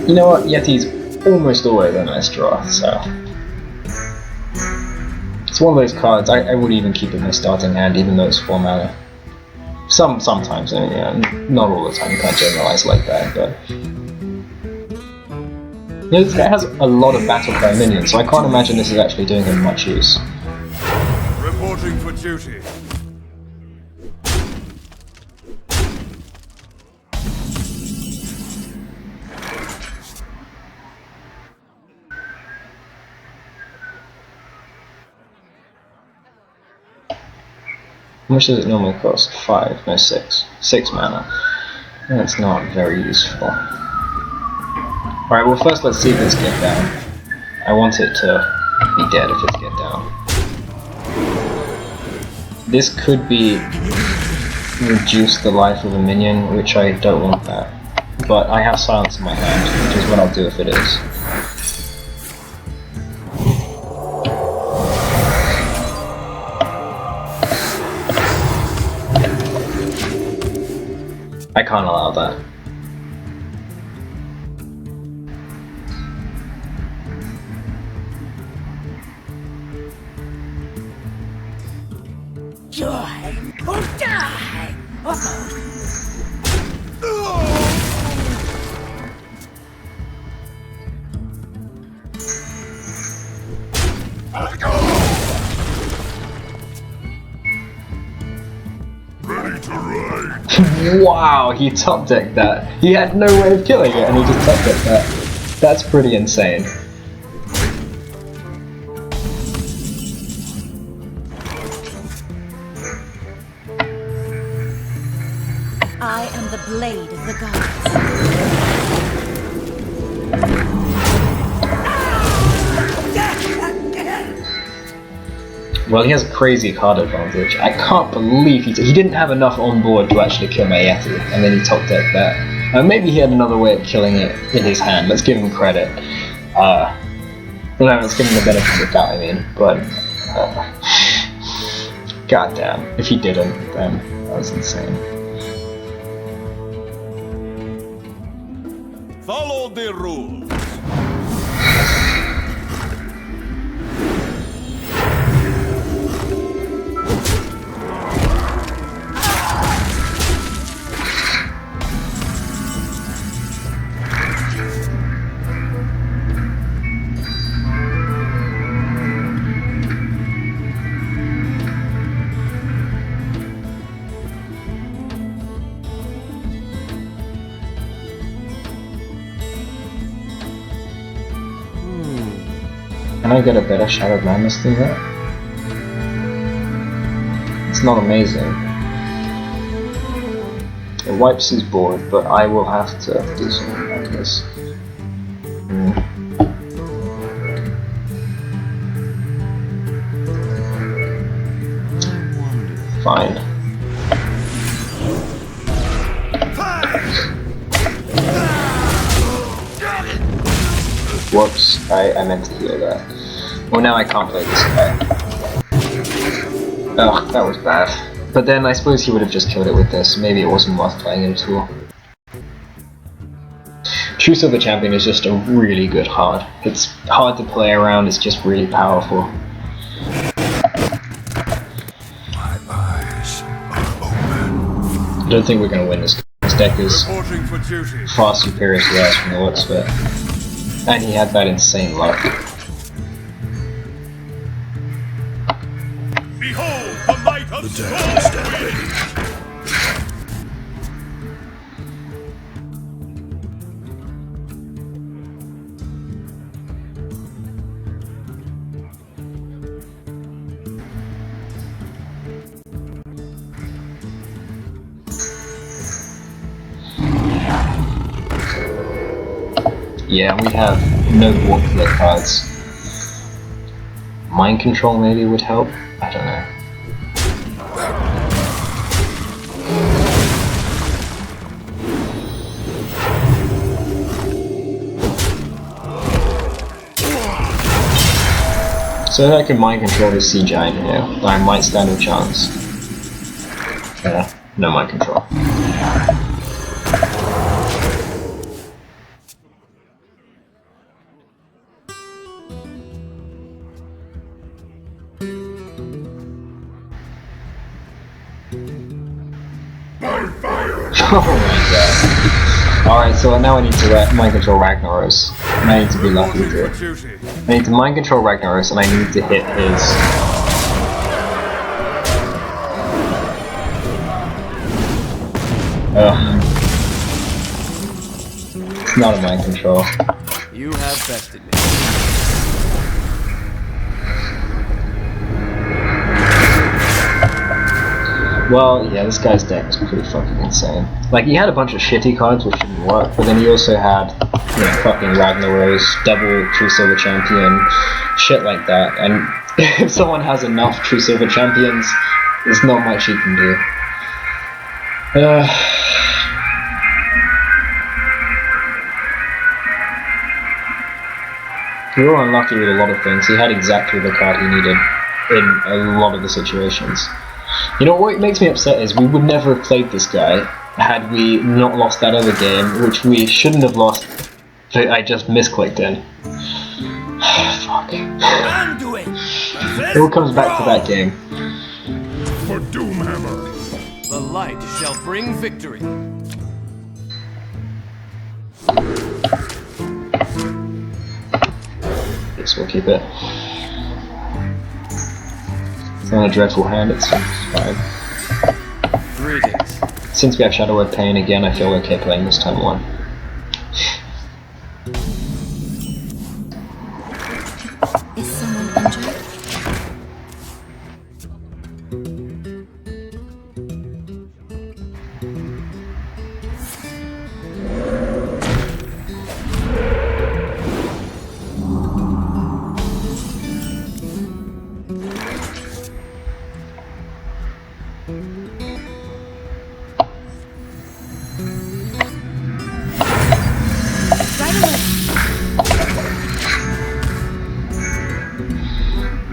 You know what? Yeti's almost always a nice draw, so. It's one of those cards I would even keep in my starting hand, even though it's 4 mana. Sometimes, yeah, not all the time, you can't generalize like that, but. You know, this guy has a lot of battle cry minions, so I can't imagine this is actually doing him much use. Reporting for duty. How much does it normally cost? 5, no 6. 6 mana. That's not very useful. Alright, well first let's see if it's get down. I want it to be dead if it's get down. This could be reduce the life of a minion, which I don't want that. but I have silence in my hand, which is what I'll do if it is. I can't allow that. Join or die! Ready to ride. Wow, he top decked that. He had no way of killing it and he just top decked that. That's pretty insane. I am the blade of the gods. Well, he has a crazy card advantage. I can't believe he didn't have enough on board to actually kill my Yeti, and then he top decked that. Maybe he had another way of killing it in his hand. Let's give him credit. No, let's give him the benefit of the doubt, I mean. But goddamn, if he didn't, then that was insane. Follow the rules. Can I get a better Shadow Madness than that? It's not amazing. It wipes his board, but I will have to do something like this. Fine. Whoops, I meant to heal that. Well, now I can't play this guy. Ugh, that was bad. But then I suppose he would have just killed it with this. Maybe it wasn't worth playing him at all. True Silver Champion is just a really good card. It's hard to play around, it's just really powerful. My eyes are open. I don't think we're going to win this. This deck is Reporting for duty. far superior to theirs from the looks of it. And he had that insane luck. Behold the might of The Storm dead stand ready. Yeah, we have no warp flip cards. Mind control maybe would help? I don't know. So if I can mind control this sea giant here, I might stand a chance. No mind control. Oh my god. Alright, so now I need to mind control Ragnaros. And I need to be lucky to do for it. duty. I need to mind control Ragnaros and I need to hit his... Ugh. It's not a mind control. You have bested me. Well, yeah, this guy's deck was pretty fucking insane. Like, he had a bunch of shitty cards which didn't work, but then he also had, you know, fucking Ragnaros, double True Silver Champion, shit like that. And if someone has enough True Silver Champions, there's not much he can do. We were unlucky with a lot of things. He had exactly the card he needed in a lot of the situations. You know what makes me upset is we would never have played this guy had we not lost that other game, which we shouldn't have lost, that I just misclicked in. Fuck. It all comes back to that game. For Doomhammer. The light shall bring victory. Guess we'll keep it. It's not a dreadful hand, it's fine. Greetings. Since we have Shadow of Pain again, I feel okay playing this turn 1. Is someone injured?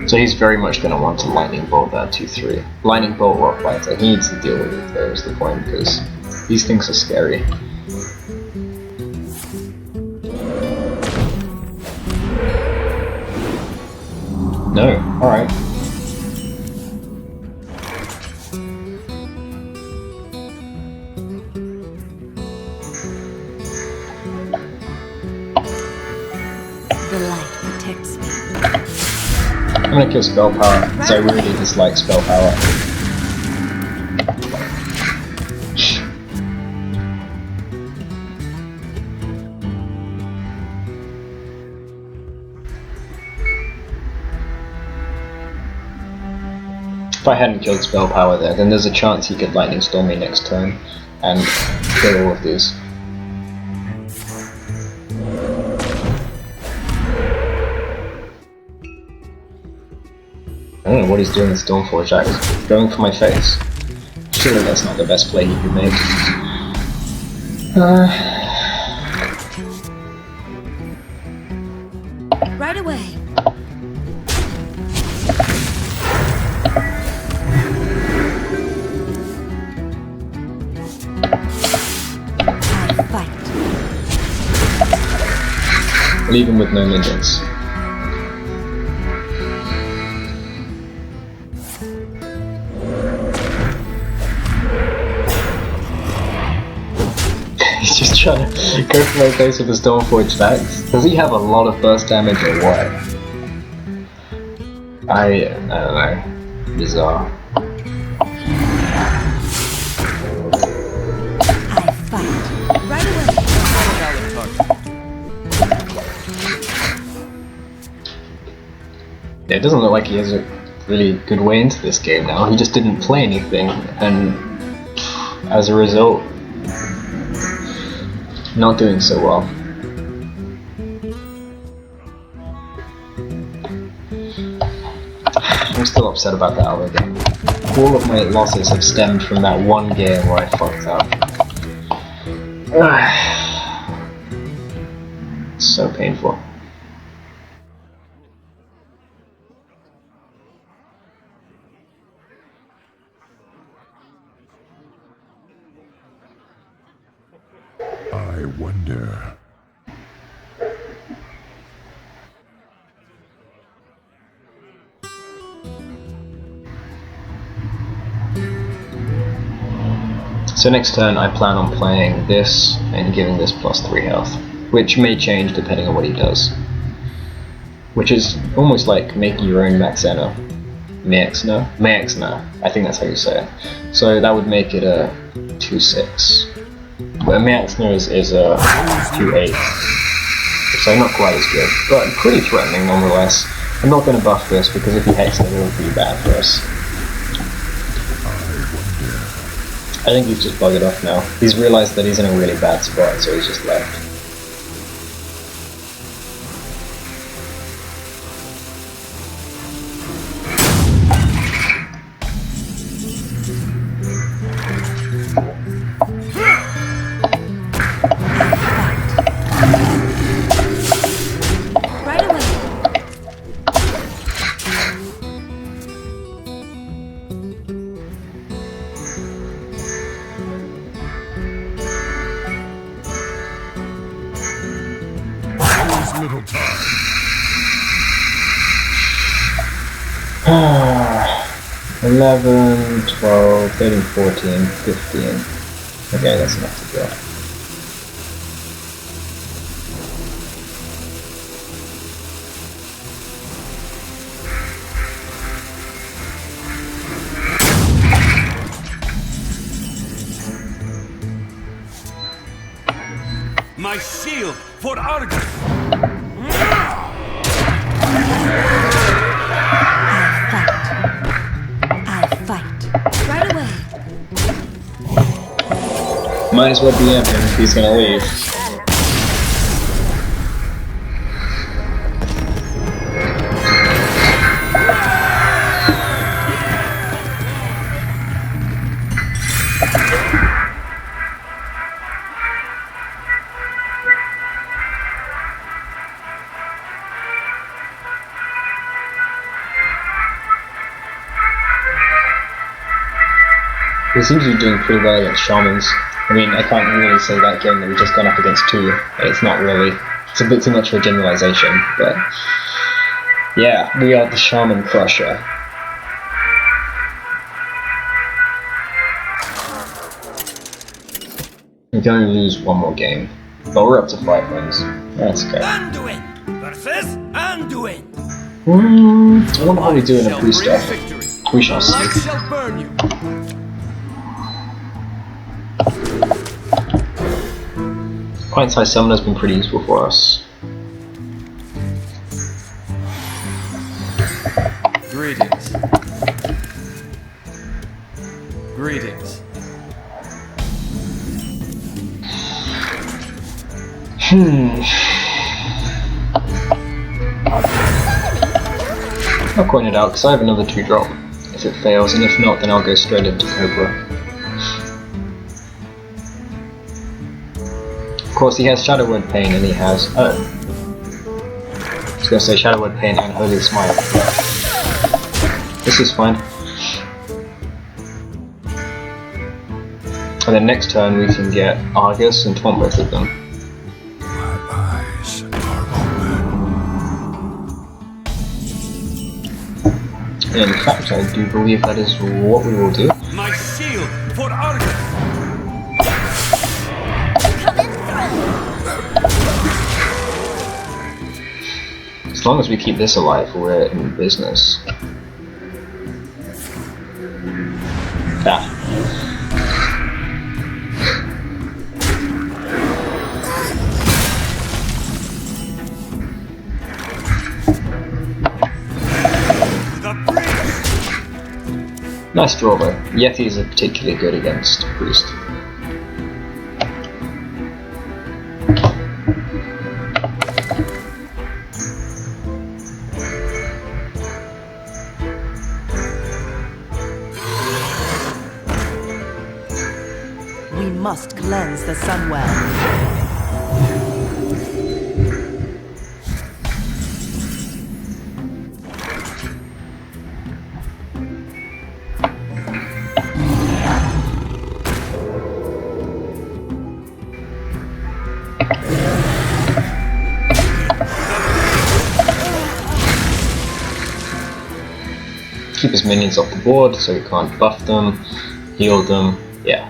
So he's very much going to want to Lightning Bolt that 2-3. Lightning Bolt Rock Fighter, he needs to deal with it there is the point, because these things are scary. No, alright. The light protects me. I'm gonna kill Spell Power, because I really dislike Spell Power. If I hadn't killed Spell Power there, then there's a chance he could Lightning Storm me next turn and kill all of these. I don't know what he's doing with Stormforge. I was going for my face. Surely that's not the best play he could make. Right away. I fight. Leave him with no minions. He's just trying to go for my face with the Stormforge Naxx. Does he have a lot of burst damage or what? I don't know. Bizarre. I fight. Right away. Valid target. Yeah, it doesn't look like he has a really good way into this game now. He just didn't play anything, and as a result, not doing so well. I'm still upset about that other game. All of my losses have stemmed from that one game where I fucked up. So painful. I wonder. So next turn I plan on playing this and giving this +3 health, which may change depending on what he does. Which is almost like making your own Maxena. Maxena, I think that's how you say it. So that would make it a 2-6. But Maxena is a 2-8. So not quite as good, but pretty threatening nonetheless. I'm not going to buff this because if he hexes it, it would be bad for us. I think he's just buggered off now. He's realised that he's in a really bad spot, so he's just left. Right away. little time. 11, 12, 13, 14, 15. Okay, that's enough to draw. My shield for Argus! I'll fight. Right away. Might as well DM him if he's gonna leave. We seem to be doing pretty well against shamans. I mean, I can't really say that given that we've just gone up against 2. It's not really. It's a bit too much of a generalization, but yeah, we are the shaman crusher. We can only lose one more game, but we're up to 5 wins. That's okay. Anduin versus Anduin! I wonder how we do in a pre stuff. We shall see. Light shall burn you. Pint-sized summon has been pretty useful for us. Greetings. Greetings. I'll coin it out because I have another 2-drop if it fails, and if not, then I'll go straight into Cobra. Of course, he has Shadow Word Pain, and he has. I was gonna say Shadow Word Pain and Holy Smite. This is fine. And then next turn we can get Argus and taunt both of them. My eyes are open. In fact, I do believe that is what we will do. My shield for Argus! As long as we keep this alive, we're in business. Ah. The priest! Nice draw though. Yetis are particularly good against Priest. We must cleanse the Sunwell. Keep his minions off the board so we can't buff them, heal them, yeah.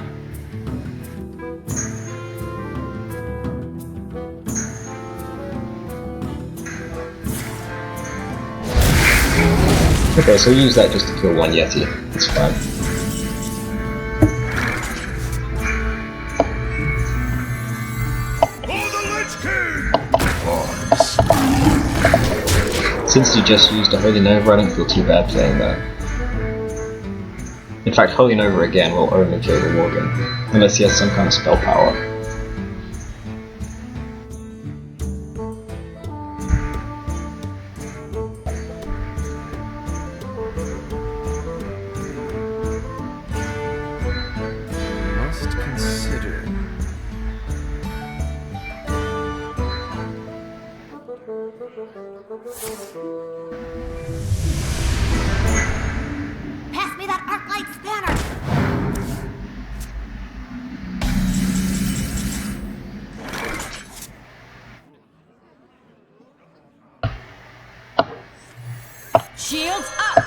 Okay, so use that just to kill one Yeti. It's fine. For the Lich King! Since you just used a Holy Nova, I don't feel too bad playing that. In fact, Holy Nova again will only kill the Worgen, unless he has some kind of spell power. Must consider. Pass me that Arclight's banner! Shields up!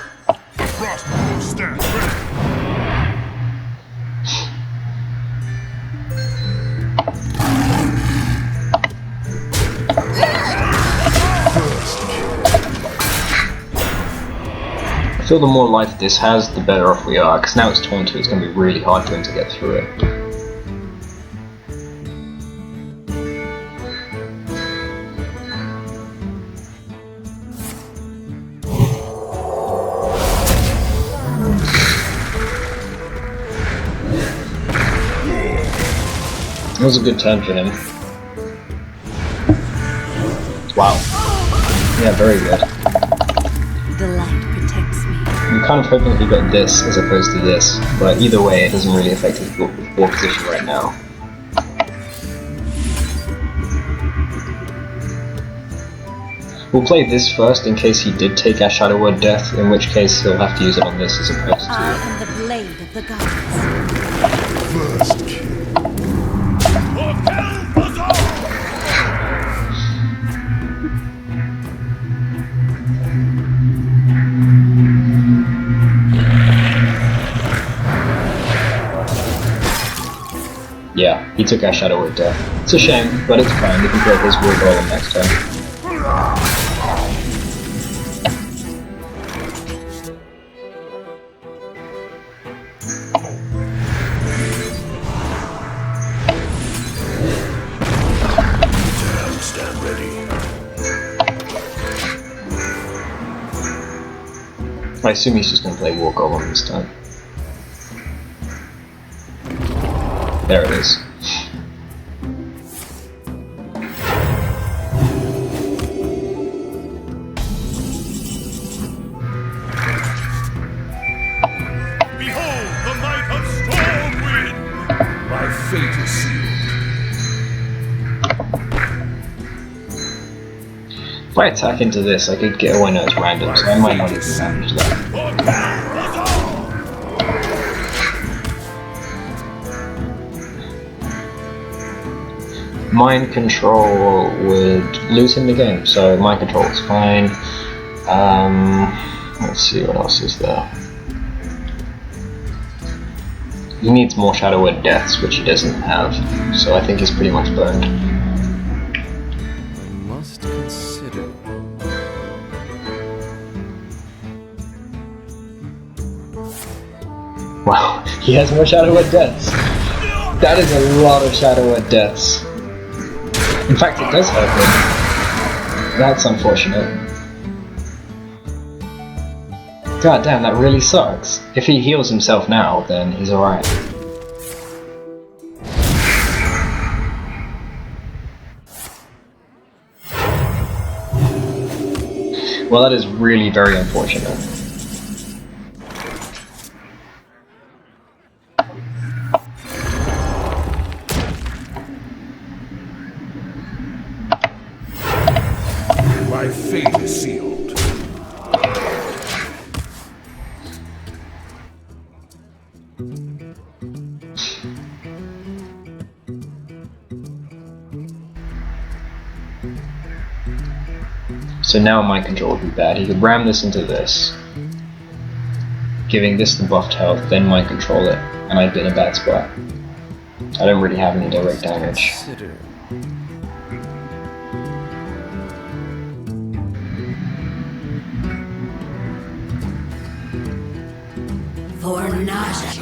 Frost stand ready. I feel the more life this has, the better off we are, because now it's taunted, it's going to be really hard for him to get through it. It was a good turn for him. Wow. Yeah, very good. The light protects me. I'm kind of hoping he got this as opposed to this, but either way it doesn't really affect his war position right now. We'll play this first in case he did take our Shadow Word Death, in which case he'll have to use it on this as opposed I to... am the blade of the gods. First kill. Yeah, he took our Shadow Word Death. It's a shame, but it's fine, we can play his War Golem next turn. Stand ready. I assume he's just going to play War Golem this time. There it is. Behold the might of storm wind! My fate is sealed. If I attack into this, I could get away now it's random, so I might not even manage that. Mind Control would lose him the game, so Mind Control is fine. Let's see what else is there. He needs more Shadow Word Deaths, which he doesn't have, so I think he's pretty much burned. I must consider. Wow, he has more Shadow Word Deaths. That is a lot of Shadow Word Deaths. In fact, it does hurt him. That's unfortunate. God damn, that really sucks. If he heals himself now, then he's alright. Well, that is really very unfortunate. My fate is sealed. So now Mind Control would be bad. He could ram this into this, giving this the buffed health, then Mind Control it, and I'd be in a bad spot. I don't really have any direct damage. Consider. For Naxx.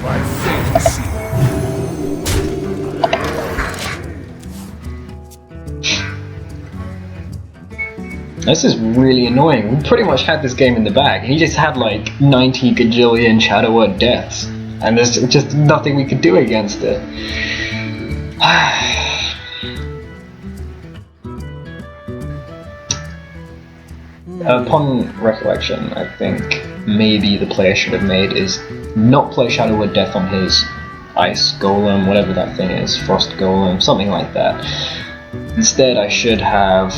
My fate is sealed. This is really annoying. We pretty much had this game in the bag. He just had like 90 gajillion Shadow Word Deaths, and there's just nothing we could do against it. Upon recollection, I think maybe the player should have made is not play Shadow Word Death on his Ice Golem, whatever that thing is, Frost Golem, something like that. Instead I should have...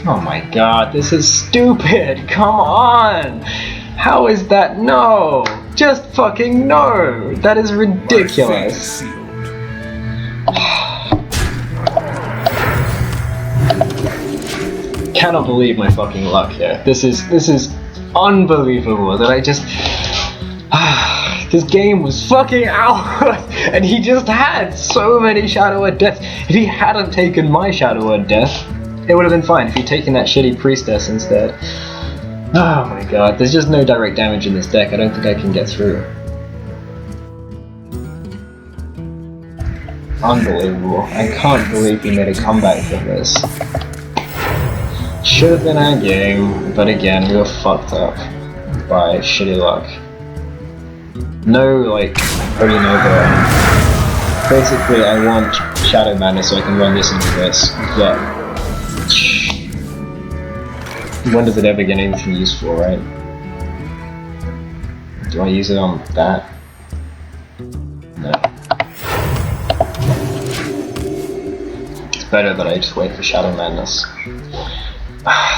Oh my god, this is stupid! Come on! How is that no? Just fucking no! That is My fate is ridiculous! sealed. Cannot believe my fucking luck here. This is unbelievable that I just... this game was fucking out, and he just had so many Shadow Word Deaths. If he hadn't taken my Shadow Word Death, it would have been fine. If he'd taken that shitty Priestess instead. Oh my god, there's just no direct damage in this deck. I don't think I can get through. Unbelievable. I can't believe he made a comeback from this. Should have been our game, but again, we were fucked up by shitty luck. No, like, Holy Nova. Basically, I want Shadow Madness so I can run this into this, but when does it ever get anything useful, right? Do I use it on that? No. It's better that I just wait for Shadow Madness.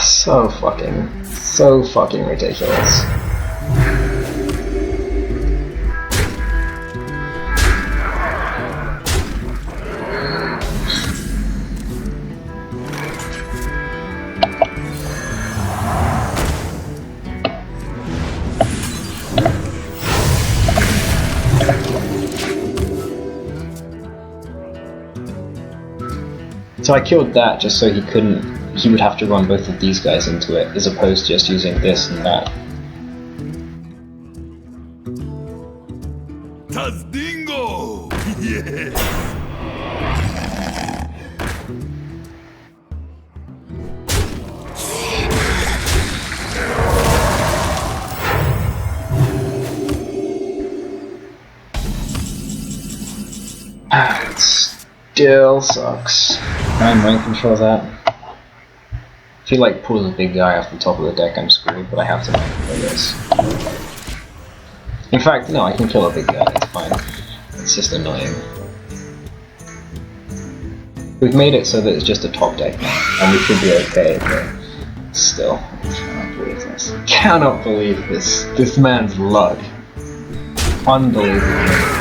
So fucking ridiculous. So I killed that just so he would have to run both of these guys into it, as opposed to just using this and that. Tazdingo! Yes! It still sucks. Can I mind control that? If he like pulls a big guy off the top of the deck, I'm screwed, but I have to mind control this. In fact, no, I can kill a big guy, it's fine. It's just annoying. We've made it so that it's just a top deck now, and we should be okay, but still, I cannot believe this. Cannot believe this. This man's luck. Unbelievable.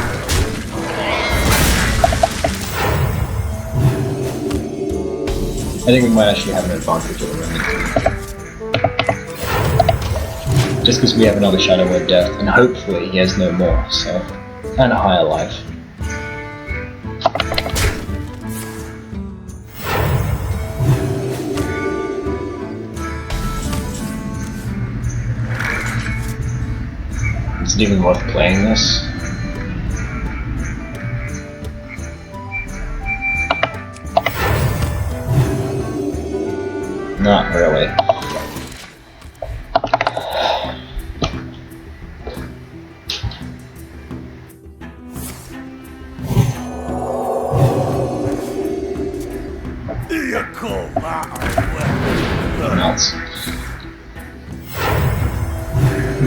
I think we might actually have an advantage at the moment. Just because we have another Shadow Word Death, and hopefully he has no more, so... and a higher life. Is it even worth playing this? Not really. You call that Nuts.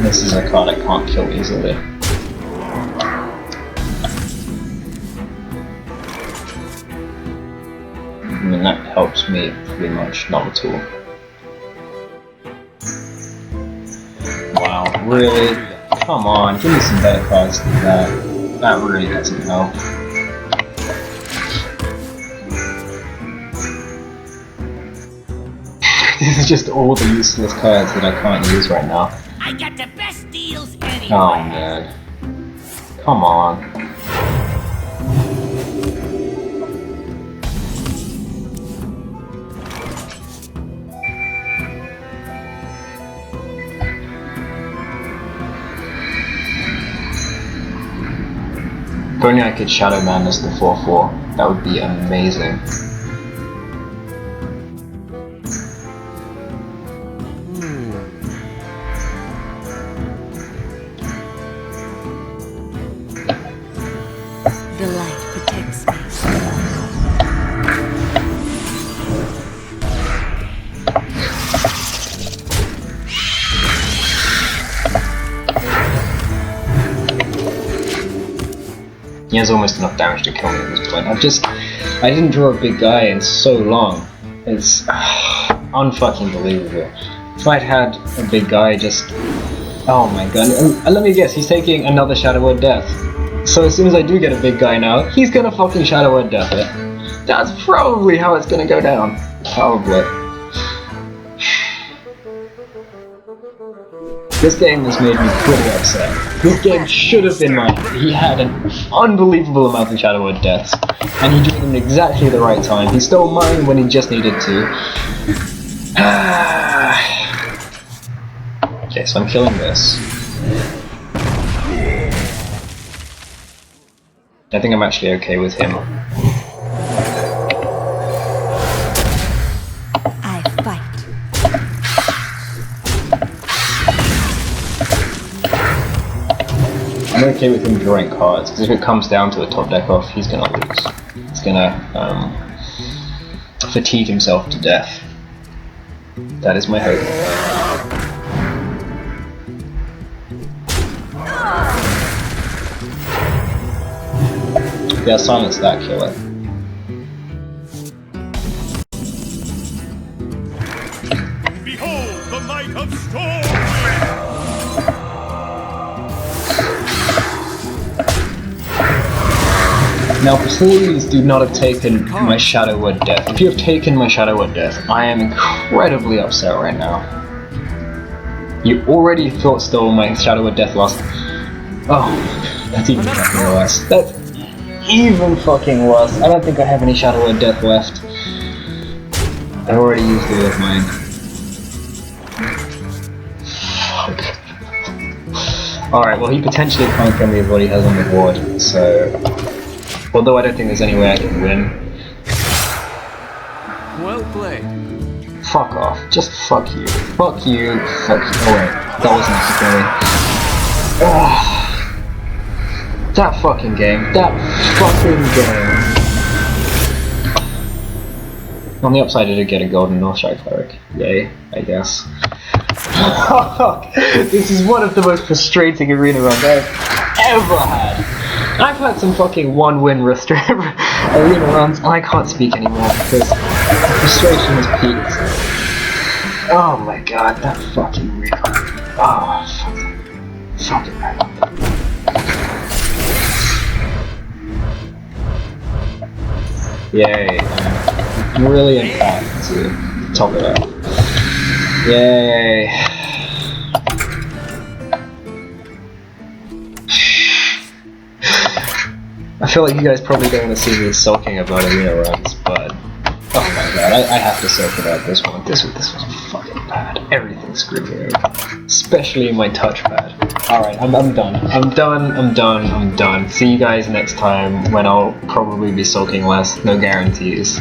This is a card I can't kill easily. I mean, that helps me pretty much not at all. Wow, really? Come on, give me some better cards than that. That really doesn't help. This is just all the useless cards that I can't use right now. I got the best deals anywhere. Oh man. Come on. If only I could Shadow Madness the 4/4, that would be amazing. He has almost enough damage to kill me at this point. I didn't draw a big guy in so long. It's unfucking believable. If I'd had a big guy just... Oh my god. And let me guess, he's taking another Shadow Word Death. So as soon as I do get a big guy now, he's gonna fucking Shadow Word Death it. That's probably how it's gonna go down. Probably. This game has made me pretty upset. This game should have been mine. He had an unbelievable amount of Shadow Word Deaths, and he drew them exactly the right time. He stole mine when he just needed to. Okay, so I'm killing this. I think I'm actually okay with him. I fight. I'm okay with him drawing cards, because if it comes down to a top deck off, he's gonna lose. He's gonna fatigue himself to death. That is my hope. Yeah, silence that killer. Behold the might of storm! Now please do not have taken my Shadow Word Death. If you have taken my Shadow Word Death, I am incredibly upset right now. You already thought stole my Shadow Word Death last... Oh, that's even fucking worse. That's even fucking worse. I don't think I have any Shadow Word Death left. I already used all of mine. Fuck. Alright, well he potentially can't kill me with what he has on the board, so... Although I don't think there's any way I can win. Well played. Fuck off. Just fuck you. Fuck you. Fuck you. Oh wait, that wasn't necessary. Ugh. That fucking game. That fucking game. On the upside I did get a golden Northshire Cleric. Yay, I guess. This is one of the most frustrating arena runs I've ever had. I've had some fucking one-win arena runs, and I can't speak anymore because the frustration has peaked. Oh my god, that fucking recon. Oh, fucking hell. Yay. Brilliant path to top it up. Yay. I feel like you guys probably don't want to see me sulking about arena runs, but oh my god, I have to sulk about this one. This was fucking bad. Everything screwed me over, especially my touchpad. Alright, I'm done. I'm done. See you guys next time when I'll probably be sulking less. No guarantees.